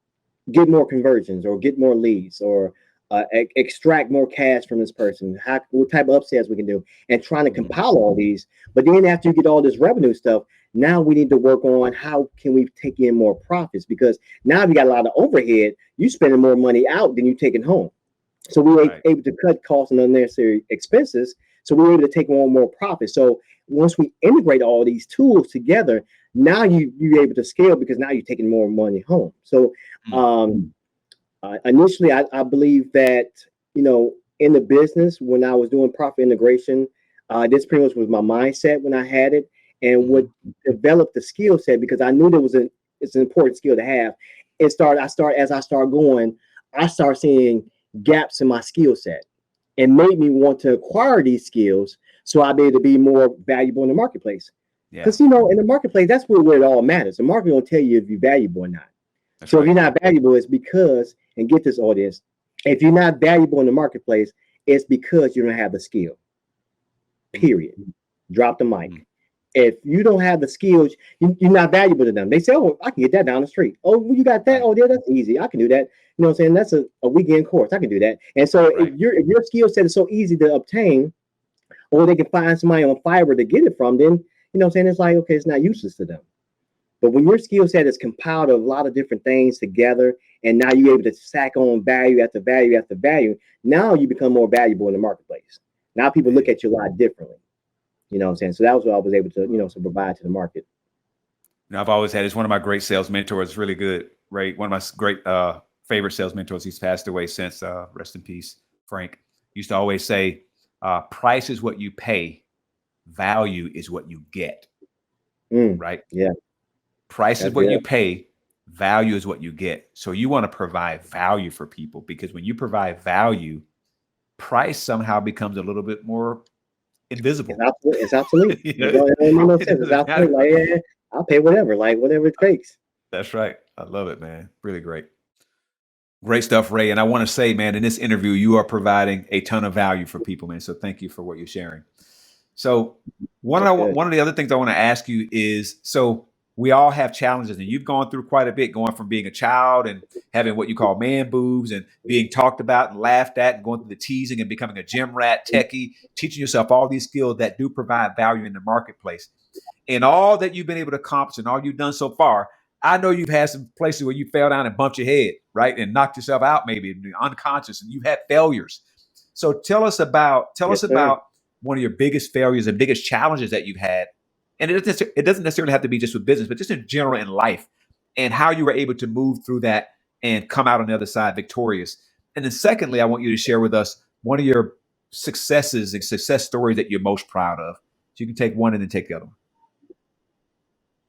get more conversions or get more leads or extract more cash from this person, what type of upsells we can do, and trying to compile all these. But then after you get all this revenue stuff, now we need to work on how can we take in more profits, because now we got a lot of overhead. You spending more money out than you taking home. So we were able to cut costs and unnecessary expenses. So we were able to take on more profit. So once we integrate all these tools together, now you're able to scale, because now you're taking more money home. So initially, I believe that, you know, in the business, when I was doing profit integration, this pretty much was my mindset when I had it, and what developed the skill set, because I knew it's an important skill to have. As I start seeing gaps in my skill set, and made me want to acquire these skills so I'll be able to be more valuable in the marketplace. Because, you know, in the marketplace, that's where it all matters. The market will tell you if you're valuable or not. If you're not valuable, it's because, and get this, audience, if you're not valuable in the marketplace, it's because you don't have the skill. Period. Drop the mic. If you don't have the skills, you're not valuable to them. They say, oh, I can get that down the street. Oh, well, you got that? Oh, yeah, that's easy. I can do that. You know what I'm saying? That's a weekend course. I can do that. And so if your skill set is so easy to obtain, or they can find somebody on Fiverr to get it from, then, you know what I'm saying, it's like, okay, it's not useless to them. But when your skill set is compiled of a lot of different things together, and now you're able to stack on value after value after value, now you become more valuable in the marketplace. Now people look at you a lot differently. You know what I'm saying? So that was what I was able to, you know, to provide to the market. Now, I've always had, it's one of my great sales mentors, really good, right? One of my great favorite sales mentors. He's passed away since, rest in peace, Frank. Used to always say, price is what you pay, value is what you get, right? Yeah. Price is what you pay, value is what you get. So you want to provide value for people, because when you provide value, price somehow becomes a little bit more invisible. It's absolute. It's absolute. Like, yeah, I'll pay whatever it takes. That's right. I love it, man. Really great. Great stuff, Ray. And I want to say, man, in this interview, you are providing a ton of value for people, man. So thank you for what you're sharing. So one of the other things I want to ask you is, so we all have challenges, and you've gone through quite a bit, going from being a child and having what you call man boobs and being talked about and laughed at, and going through the teasing and becoming a gym rat techie, teaching yourself all these skills that do provide value in the marketplace. And all that you've been able to accomplish and all you've done so far, I know you've had some places where you fell down and bumped your head, right? And knocked yourself out, maybe unconscious, and you've had failures. So tell us about one of your biggest failures and biggest challenges that you've had. And it doesn't necessarily have to be just with business, but just in general in life, and how you were able to move through that and come out on the other side victorious. And then secondly, I want you to share with us one of your successes and success stories that you're most proud of. So you can take one and then take the other one.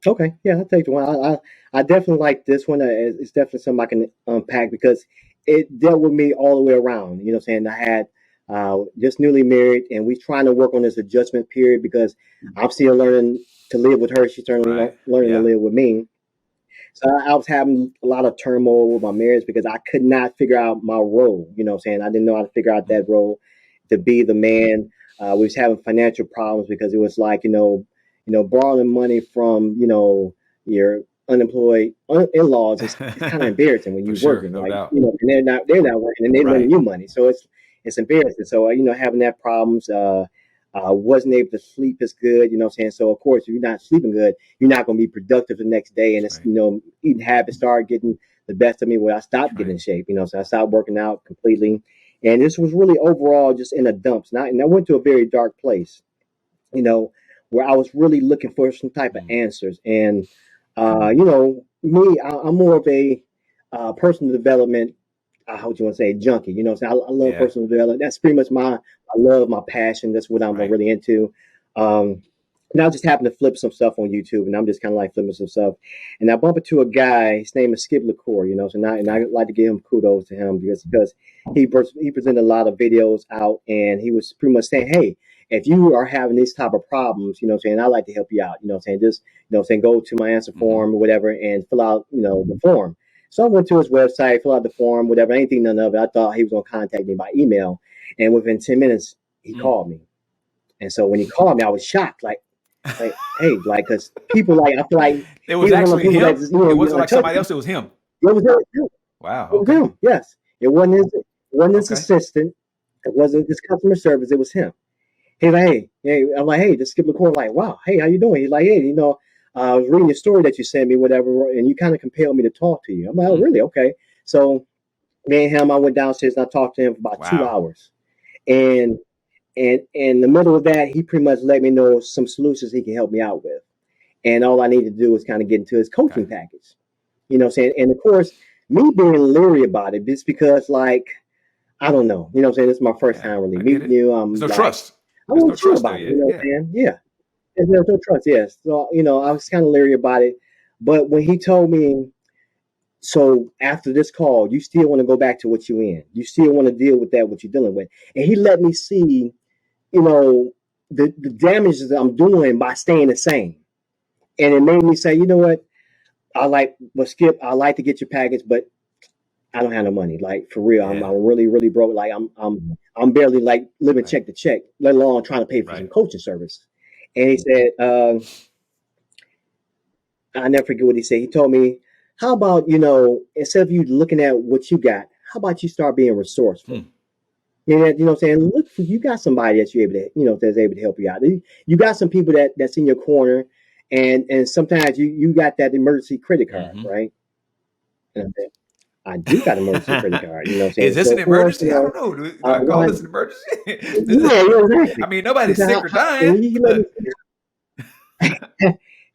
Okay, yeah, I'll take the one. I definitely like this one. It's definitely something I can unpack, because it dealt with me all the way around. You know what I'm saying? I had just newly married, and we're trying to work on this adjustment period because I'm still learning to live with her. She's learning to live with me. So I was having a lot of turmoil with my marriage because I could not figure out my role. You know what I'm saying? I didn't know how to figure out that role to be the man. We was having financial problems because it was like, borrowing money from, your unemployed in-laws is kind of embarrassing when you're working, no like, doubt. and they're not working and they're lending you money. So it's embarrassing. So, having that problems, wasn't able to sleep as good, you know what I'm saying? So, of course, if you're not sleeping good, you're not going to be productive the next day. And it's, eating habits started getting the best of me where I stopped getting in shape, so I stopped working out completely. And this was really overall just in the dumps. And I went to a very dark place, where I was really looking for some type of answers. And, me, I'm more of a personal development, how would you want to say, junkie. So I love personal development. That's pretty much I love my passion. That's what I'm really into. And I just happened to flip some stuff on YouTube, and I'm just kind of like flipping some stuff. And I bump into a guy. His name is Skip LaCour, so I like to give him kudos to him because he presented a lot of videos out, and he was pretty much saying, hey, if you are having these type of problems, I'd like to help you out. Just, go to my answer form or whatever and fill out, the form. So I went to his website, fill out the form, whatever. I didn't think none of it. I thought he was going to contact me by email. And within 10 minutes, he called me. And so when he called me, I was shocked. Like, hey, because people I feel like it was actually him. It wasn't like somebody else. It was him. It was him. Wow. It was him. Yes. It wasn't his assistant. It wasn't his customer service. It was him. He's like, hey. I'm like, hey, this Skip LaCour. Like, wow. Hey, how you doing? He's like, hey, I was reading your story that you sent me, whatever, and you kind of compelled me to talk to you. I'm like, oh, really? Okay. So me and him, I went downstairs and I talked to him for about 2 hours. And in the middle of that, he pretty much let me know some solutions he can help me out with. And all I need to do is kind of get into his coaching package. You know what I'm saying? And of course, me being leery about it, just because I don't know. You know what I'm saying? This is my first time really meeting you. There's no trust. I wasn't sure about it. You know what I'm saying? Yeah. There's no trust, yes. So, I was kind of leery about it. But when he told me, so after this call, you still want to go back to what you're in. You still want to deal with that, what you're dealing with. And he let me see, the damages that I'm doing by staying the same. And it made me say, you know what? Skip, I like to get your package, but I don't have no money. Like, for real, I'm really, really broke. Like, I'm barely living check to check, let alone trying to pay for some coaching service. And he said, I never forget what he said. He told me, how about, instead of you looking at what you got, how about you start being resourceful? You know what I'm saying? Look, you got somebody that's able to, that's able to help you out. You got some people that's in your corner, and sometimes you got that emergency credit card, right? And I said, I do got an emergency credit card. You know what I'm saying? Is this an emergency? I don't know. Do I call this an emergency? Exactly. I mean, nobody's sick or dying.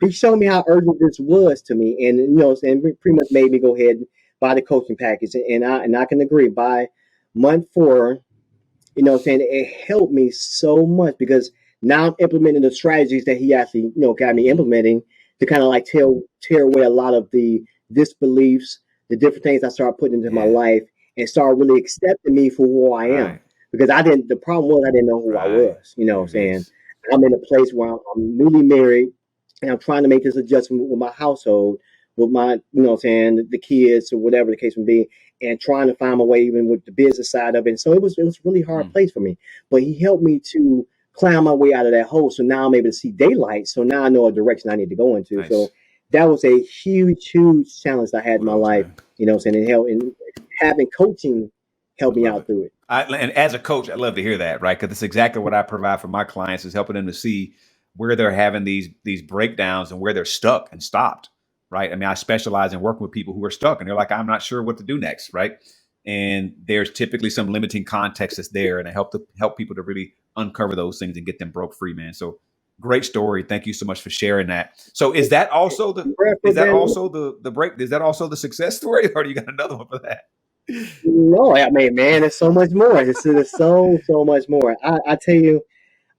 He showed me how urgent this was to me, and and pretty much made me go ahead and buy the coaching package. And I can agree. By month 4, it helped me so much because now I'm implementing the strategies that he actually got me implementing to kind of tear away a lot of the disbeliefs, the different things I started putting into my life, and start really accepting me for who I am. Because the problem was I didn't know who I was. You know what I'm saying? I'm in a place where I'm newly married. And I'm trying to make this adjustment with my household, with my, the kids or whatever the case may be, and trying to find my way even with the business side of it. And so it was a really hard place for me. But he helped me to climb my way out of that hole. So now I'm able to see daylight. So now I know a direction I need to go into. Nice. So that was a huge, huge challenge I had in my life. You know what I'm saying? And having coaching helped me out through it. And as a coach, I love to hear that, right? Because it's exactly what I provide for my clients, is helping them to see where they're having these breakdowns and where they're stuck and stopped, right? I mean, I specialize in working with people who are stuck and they're like, I'm not sure what to do next, right? And there's typically some limiting context that's there, and I help people to really uncover those things and get them broke free, man. So great story. Thank you so much for sharing that. So is that also the break? Is that also the success story, or do you got another one for that? No, I mean, man, it's so much more. It's so much more. I tell you.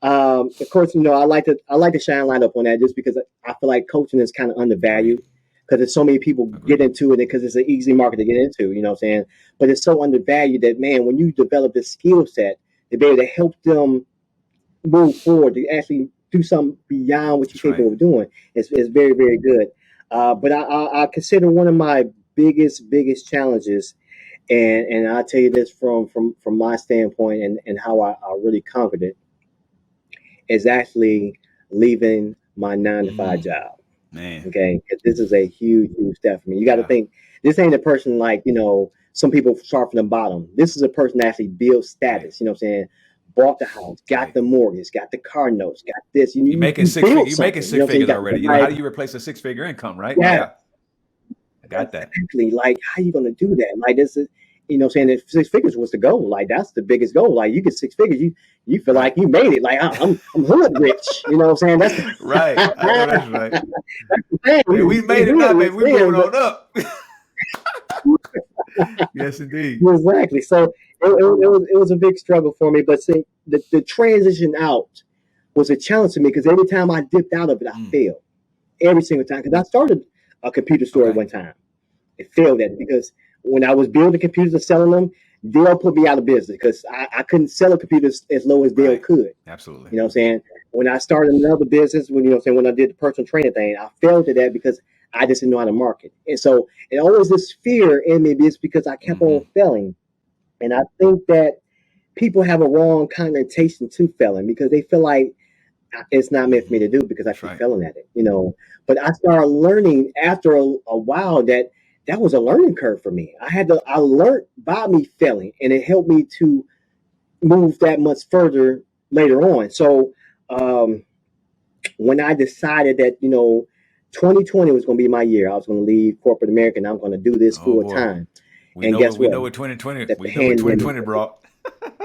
Of course, I like to shine light up on that just because I feel like coaching is kind of undervalued because there's so many people get into it because it's an easy market to get into, you know what I'm saying? But it's so undervalued that, man, when you develop this skill set to be able to help them move forward, to actually do something beyond what you're capable of doing. It's very, very good. But I consider one of my biggest challenges, and I'll tell you this from my standpoint and how I really conquered it, is actually leaving my 9 to 5 job. Man. Okay. This is a huge step for me. You got to think, this ain't a person like, some people start from the bottom. This is a person that actually builds status, you know what I'm saying? Bought the house, got the mortgage, got the car notes, got this. You're making six figures already. How do you replace a 6-figure income, right? Yeah. I got that. Exactly. Like, how you going to do that? Like, this is, if 6 figures was the goal, like, that's the biggest goal. Like, you get 6 figures, you feel like you made it. Like, I'm hood rich. You know what I'm saying? That's right. I know that's right. That's hey, we made it now, baby. We're moving on up. Yes, indeed. Exactly. So it was a big struggle for me. But see, the transition out was a challenge to me, because every time I dipped out of it, I failed. Every single time. Because I started a computer store one time. It failed at it because when I was building computers and selling them, Dell put me out of business because I couldn't sell a computer as low as Dell could. Absolutely. You know what I'm saying? When I started another business, when I did the personal training thing, I failed at that because I just didn't know how to market. And so it always this fear in me, just because I kept on failing. And I think that people have a wrong connotation to failing, because they feel like it's not meant for me to do because I keep failing at it, But I started learning after a while that was a learning curve for me. I learned by me failing, and it helped me to move that much further later on. So when I decided that, 2020 was going to be my year, I was going to leave corporate America and I'm going to do this full time. We know what 2020 brought.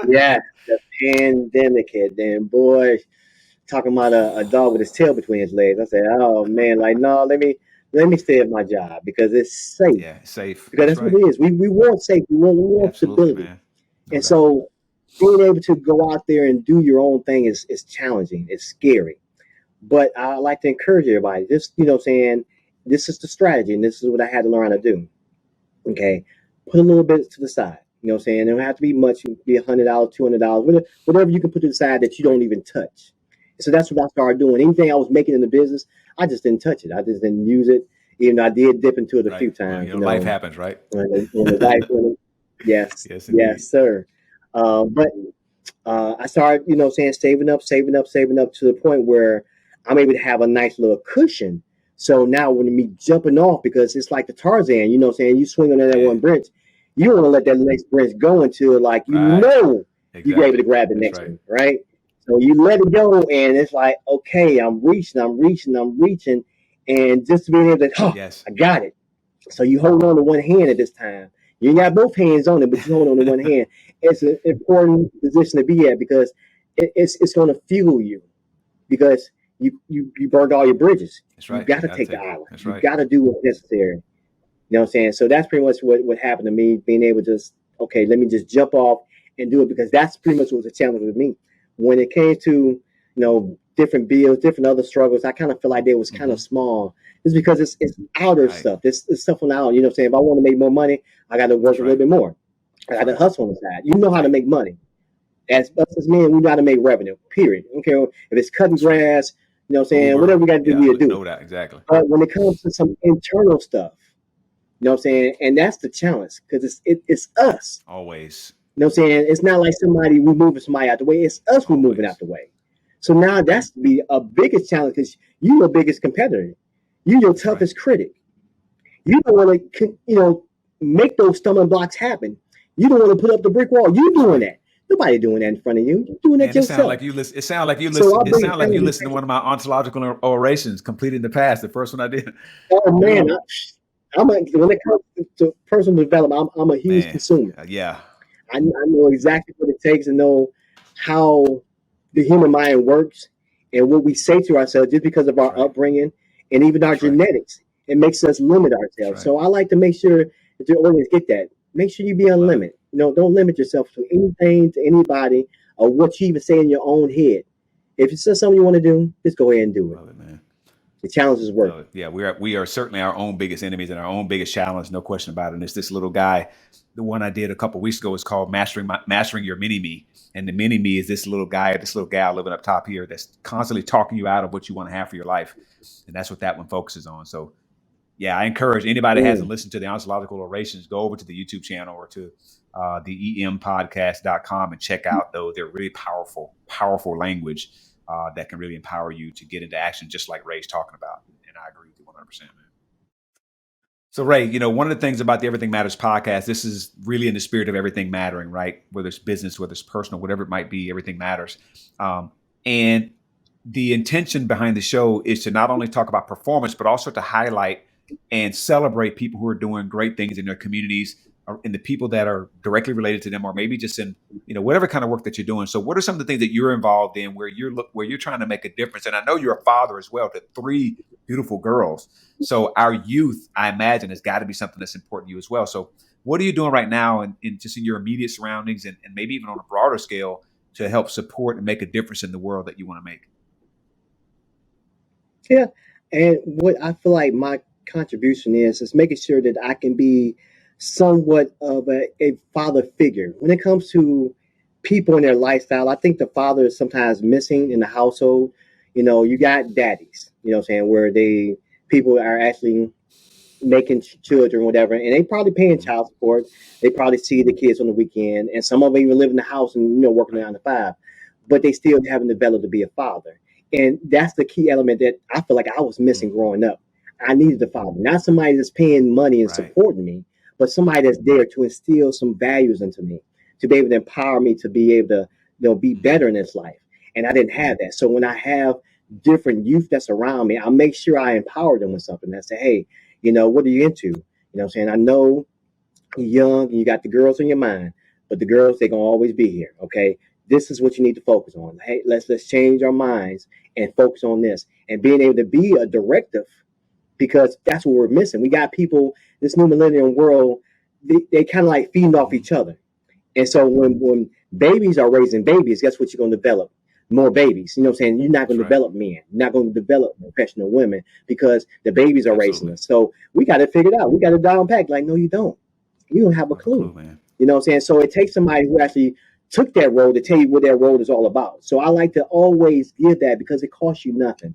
Yeah, the pandemic hit. Then, boy, talking about a dog with his tail between his legs. I said, oh man, like, no, let me stay at my job because it's safe. Yeah, safe. Because that's what it is. We want safety. We want stability. And so being able to go out there and do your own thing is challenging. It's scary. But I like to encourage everybody. This, saying, this is the strategy, and this is what I had to learn how to do. Okay. Put a little bit to the side. You know what I'm saying? It don't have to be much. It can be $100, $200, whatever you can put to the side that you don't even touch. So that's what I started doing. Anything I was making in the business, I just didn't touch it. I just didn't use it. Even though I did dip into it a few times. Life happens, right? Yes, sir. But I started, saving up to the point where I'm able to have a nice little cushion. So now when me jumping off, because it's like the Tarzan, you swing on that one branch, you don't want to let that next branch go until you're able to grab the next one, right? So you let it go, and it's like, okay, I'm reaching, and just to be able to, I got it. So you hold on to one hand at this time. You ain't got both hands on it, but you hold on to one hand. It's an important position to be at, because it's going to fuel you, because you burned all your bridges. That's right. You got to take the island. That's right. You got to do what's necessary. You know what I'm saying? So that's pretty much what happened to me, being able to just, okay, let me just jump off and do it, because that's pretty much what was a challenge with me. When it came to, different bills, different other struggles, I kind of feel like they was kind of small. It's because it's outer stuff. It's stuff on the outer. You know what I'm saying? If I want to make more money, I got to work a little bit more. I got to hustle on the side. You know how to make money. As us as men, we got to make revenue, period. Okay, if it's cutting grass, you know what I'm saying? Whatever we got to do, we'll do. Know that, exactly. But when it comes to some internal stuff, you know what I'm saying? And that's the challenge, because it's us. Always. You know what I'm saying? It's not like we moving somebody out the way. It's us we're moving out the way. So now that's be a biggest challenge, because you're your biggest competitor. You're your toughest critic. You don't want to, make those stumbling blocks happen. You don't want to put up the brick wall. You're doing that. Nobody doing that in front of you. You're doing that yourself. It sounds like you listen to one of my ontological orations, completing the past, the first one I did. Oh man, when it comes to personal development, I'm a huge consumer. I know exactly what it takes to know how the human mind works and what we say to ourselves just because of our upbringing and even our genetics. It makes us limit ourselves. So I like to make sure that you always get that. Make sure you be unlimited. Don't limit yourself to anything, to anybody, or what you even say in your own head. If it's just something you want to do, just go ahead and do it. Love it, man. The challenge is work. So, yeah, we are certainly our own biggest enemies and our own biggest challenge, no question about it. And it's this little guy. The one I did a couple of weeks ago is called Mastering Your Mini Me. And the mini me is this little guy, this little gal living up top here that's constantly talking you out of what you want to have for your life. And that's what that one focuses on. So, yeah, I encourage anybody that hasn't listened to the Ontological Orations, go over to the YouTube channel or to the empodcast.com and check out those. They're really powerful language that can really empower you to get into action, just like Ray's talking about. And I agree with you 100%, man. So, Ray, one of the things about the Everything Matters podcast, this is really in the spirit of everything mattering, right? Whether it's business, whether it's personal, whatever it might be, everything matters. And the intention behind the show is to not only talk about performance, but also to highlight and celebrate people who are doing great things in their communities and the people that are directly related to them, or maybe just in, whatever kind of work that you're doing. So what are some of the things that you're involved in where you're trying to make a difference? And I know you're a father as well to 3 beautiful girls. So our youth, I imagine, has got to be something that's important to you as well. So what are you doing right now in just in your immediate surroundings and maybe even on a broader scale to help support and make a difference in the world that you want to make? Yeah. And what I feel like my contribution is making sure that I can be somewhat of a father figure. When it comes to people and their lifestyle, I think the father is sometimes missing in the household. You got daddies, where people are actually making children, whatever, and they probably paying child support. They probably see the kids on the weekend, and some of them even live in the house and, working 9 to 5, but they still haven't developed to be a father. And that's the key element that I feel like I was missing growing up. I needed a father, not somebody that's paying money and supporting me, but somebody that's there to instill some values into me, to be able to empower me to be able to, be better in this life. And I didn't have that. So when I have different youth that's around me, I'll make sure I empower them with something. I say, hey, what are you into? I know you're young and you got the girls in your mind, but the girls, they're going to always be here. Okay. This is what you need to focus on. Hey, let's change our minds and focus on this and being able to be a directive, because that's what we're missing. We got people, this new millennium world, they kind of like feeding off each other. And so when babies are raising babies, guess what you're going to develop? More babies. You're not going to develop men. You're not going to develop professional women because the babies are raising us. So we got to figure it out. We got to down pack. Like, no, you don't. You don't have a clue. Man. So it takes somebody who actually took that road to tell you what that road is all about. So I like to always give that because it costs you nothing,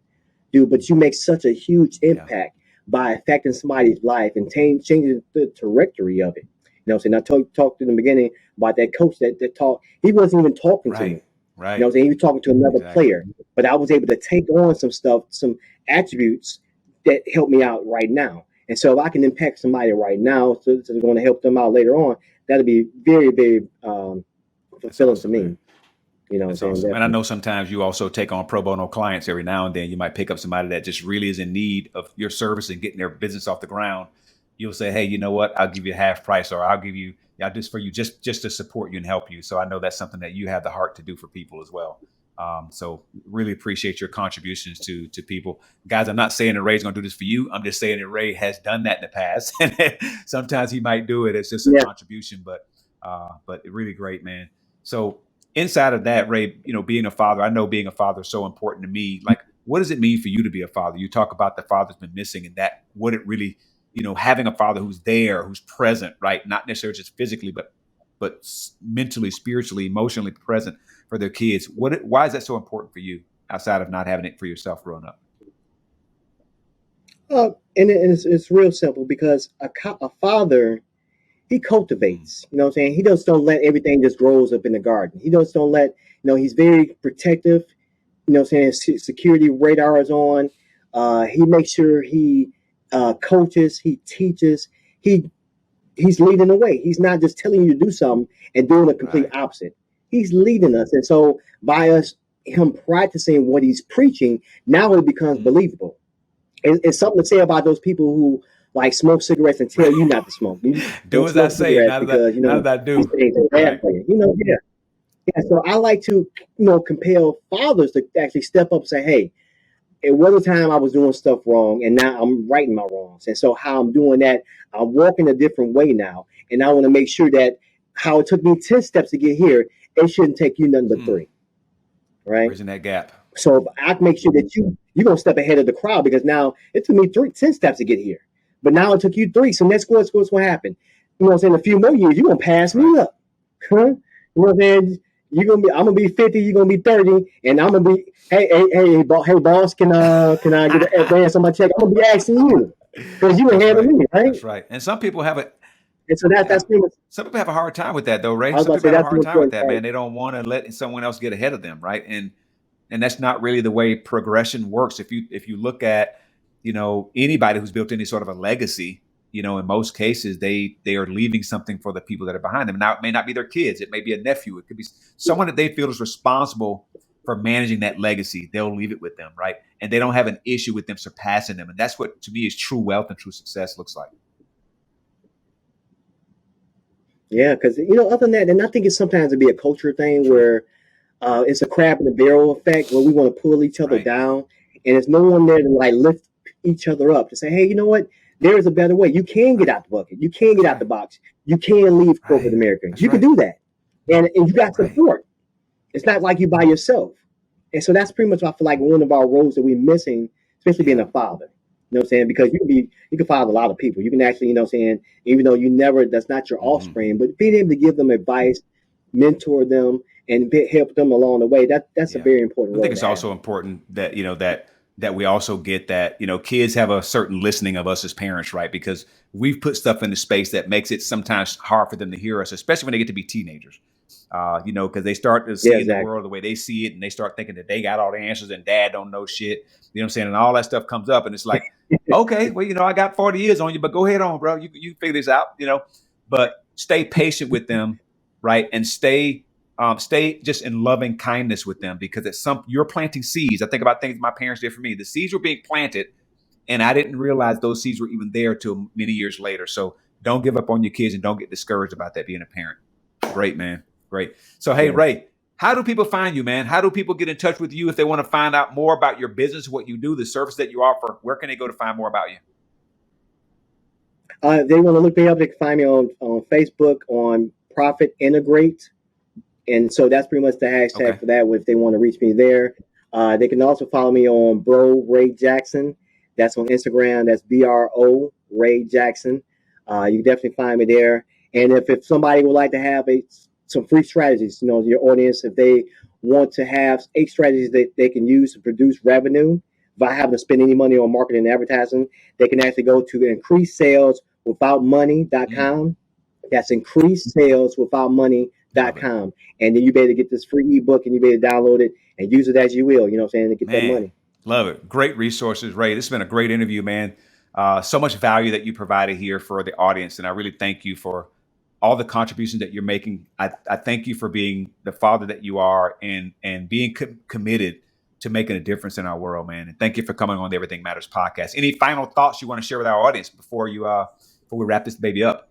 dude, but you make such a huge impact by affecting somebody's life and changing the trajectory of it. I talked in the beginning about that coach that talked. He wasn't even talking to me. Right. He was talking to another player, but I was able to take on some stuff, some attributes that help me out right now. And so if I can impact somebody right now, so it's going to help them out later on, that'll be very, very fulfilling to me. That's awesome. And I know sometimes you also take on pro bono clients every now and then. You might pick up somebody that just really is in need of your service and getting their business off the ground. You'll say, hey, you know what? I'll give you half price, or I'll give you just for you, just to support you and help you. So I know that's something that you have the heart to do for people as well. So really appreciate your contributions to people. Guys, I'm not saying that Ray's going to do this for you. I'm just saying that Ray has done that in the past. Sometimes he might do it. It's just a contribution, but really great, man. So inside of that, Ray, being a father, I know being a father is so important to me. Like, what does it mean for you to be a father? You talk about the father's been missing and that what it really, having a father who's there, who's present, right? Not necessarily just physically, but mentally, spiritually, emotionally present for their kids. Why is that so important for you outside of not having it for yourself growing up? And it's real simple because a father, he cultivates, he just don't let everything just grows up in the garden. He just don't let, he's very protective, security radar is on. He makes sure he coaches, he teaches, he's leading the way. He's not just telling you to do something and doing the complete opposite. He's leading us. And so by him practicing what he's preaching, now it becomes believable. It's something to say about those people who like smoke cigarettes and tell you not to smoke. Do as I say, not as I do. Yeah. So I like to, compel fathers to actually step up and say, hey, it was a time I was doing stuff wrong, and now I'm righting my wrongs. And so how I'm doing that, I'm walking a different way now. And I want to make sure that how it took me 10 steps to get here, it shouldn't take you nothing but 3. Right? Bridging that gap. So I can make sure that you're gonna step ahead of the crowd because now it took me 10 steps to get here. But now it took you 3. So next what's gonna happen? You know what I'm saying? In a few more years, you're gonna pass me up. Huh? You know what I'm saying? I'm gonna be 50, you're gonna be 30, and I'm gonna be hey boss, can I get an advance on my check? I'm gonna be asking you because you ahead of me, right? That's right. And some people have it. And so that's pretty much. Some people have a hard time with that, though, Ray. I was Some about to people say have a that's the hard time with important that, part. man. They don't want to let someone else get ahead of them, right? And that's not really the way progression works. If you look at, anybody who's built any sort of a legacy, in most cases they are leaving something for the people that are behind them. Now it may not be their kids, it may be a nephew, it could be someone that they feel is responsible for managing that legacy. They'll leave it with them, right? And they don't have an issue with them surpassing them. And that's what to me is true wealth and true success looks like. Yeah, because other than that, and I think it's sometimes to be a culture thing where it's a crab in the barrel effect where we want to pull each other down, and there's no one there to like lift each other up to say, hey, you know what? There is a better way. You can get out the bucket. You can get out the box. You can leave corporate America. You can do that, and you got support. It's not like you by yourself, and so that's pretty much I feel like one of our roles that we're missing, especially being a father. You know what I'm saying? Because you can father a lot of people. You can actually, even though that's not your offspring, but being able to give them advice, mentor them, and help them along the way. That's a very important role. I think it's also important that that we also get that kids have a certain listening of us as parents, right? Because we've put stuff into space that makes it sometimes hard for them to hear us, especially when they get to be teenagers. Because they start to see the world the way they see it, and they start thinking that they got all the answers and dad don't know shit. You know what I'm saying? And all that stuff comes up, and it's like, okay, well, I got 40 years on you, but go ahead on, bro. You figure this out, But stay patient with them, right? And stay just in loving kindness with them, because you're planting seeds. I think about things my parents did for me. The seeds were being planted, and I didn't realize those seeds were even there till many years later. So don't give up on your kids and don't get discouraged about that being a parent. Great, man. Great. So, hey, Ray, how do people find you, man? How do people get in touch with you if they want to find out more about your business, what you do, the service that you offer? Where can they go to find more about you? They want to look me up. They can find me on Facebook on Profit Integrate. And so that's pretty much the hashtag for that. If they want to reach me there, they can also follow me on Bro Ray Jackson. That's on Instagram. That's BRO Ray Jackson. You can definitely find me there. And if somebody would like to have some free strategies, your audience, if they want to have 8 strategies that they can use to produce revenue without having to spend any money on marketing and advertising, they can actually go to increasesaleswithoutmoney.com. That's increasesaleswithoutmoney.com. And then you be able to get this free ebook and you be able to download it and use it as you will, to get that money. Love it. Great resources, Ray. This has been a great interview, man. So much value that you provided here for the audience. And I really thank you for all the contributions that you're making. I thank you for being the father that you are and being committed to making a difference in our world, man. And thank you for coming on the Everything Matters podcast. Any final thoughts you want to share with our audience before we wrap this baby up?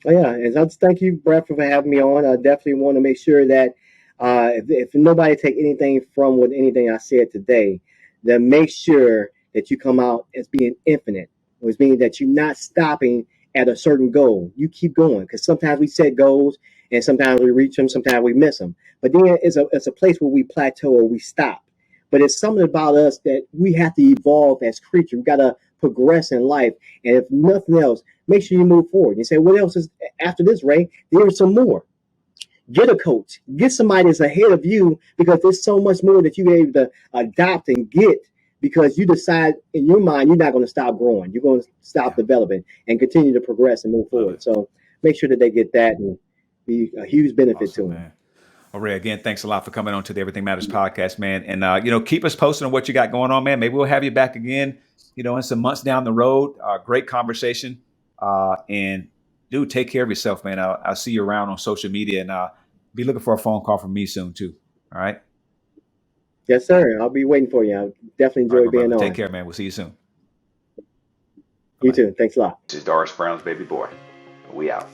Oh, yeah. And I just thank you, Brad, for having me on. I definitely want to make sure that if nobody take anything from anything I said today, then make sure that you come out as being infinite, which means that you're not stopping at a certain goal. You keep going, because sometimes we set goals and sometimes we reach them, sometimes we miss them. But then it's a place where we plateau or we stop. But it's something about us that we have to evolve as creatures. We got to progress in life. And if nothing else, make sure you move forward. You say, what else is after this, Ray? There's some more. Get a coach. Get somebody that's ahead of you, because there's so much more that you're able to adopt and get, because you decide in your mind you're not going to stop growing. You're going to stop developing and continue to progress and move forward. So make sure that they get that and be a huge benefit to them. Man. Well, Ray, again, thanks a lot for coming on to the Everything Matters podcast, man. And, keep us posted on what you got going on, man. Maybe we'll have you back again, in some months down the road. Great conversation. And, dude, take care of yourself, man. I'll see you around on social media, and be looking for a phone call from me soon, too. All right? Yes, sir. I'll be waiting for you. I definitely enjoy being on. Take care, man. We'll see you soon. You too. Thanks a lot. This is Doris Brown's baby boy. We out.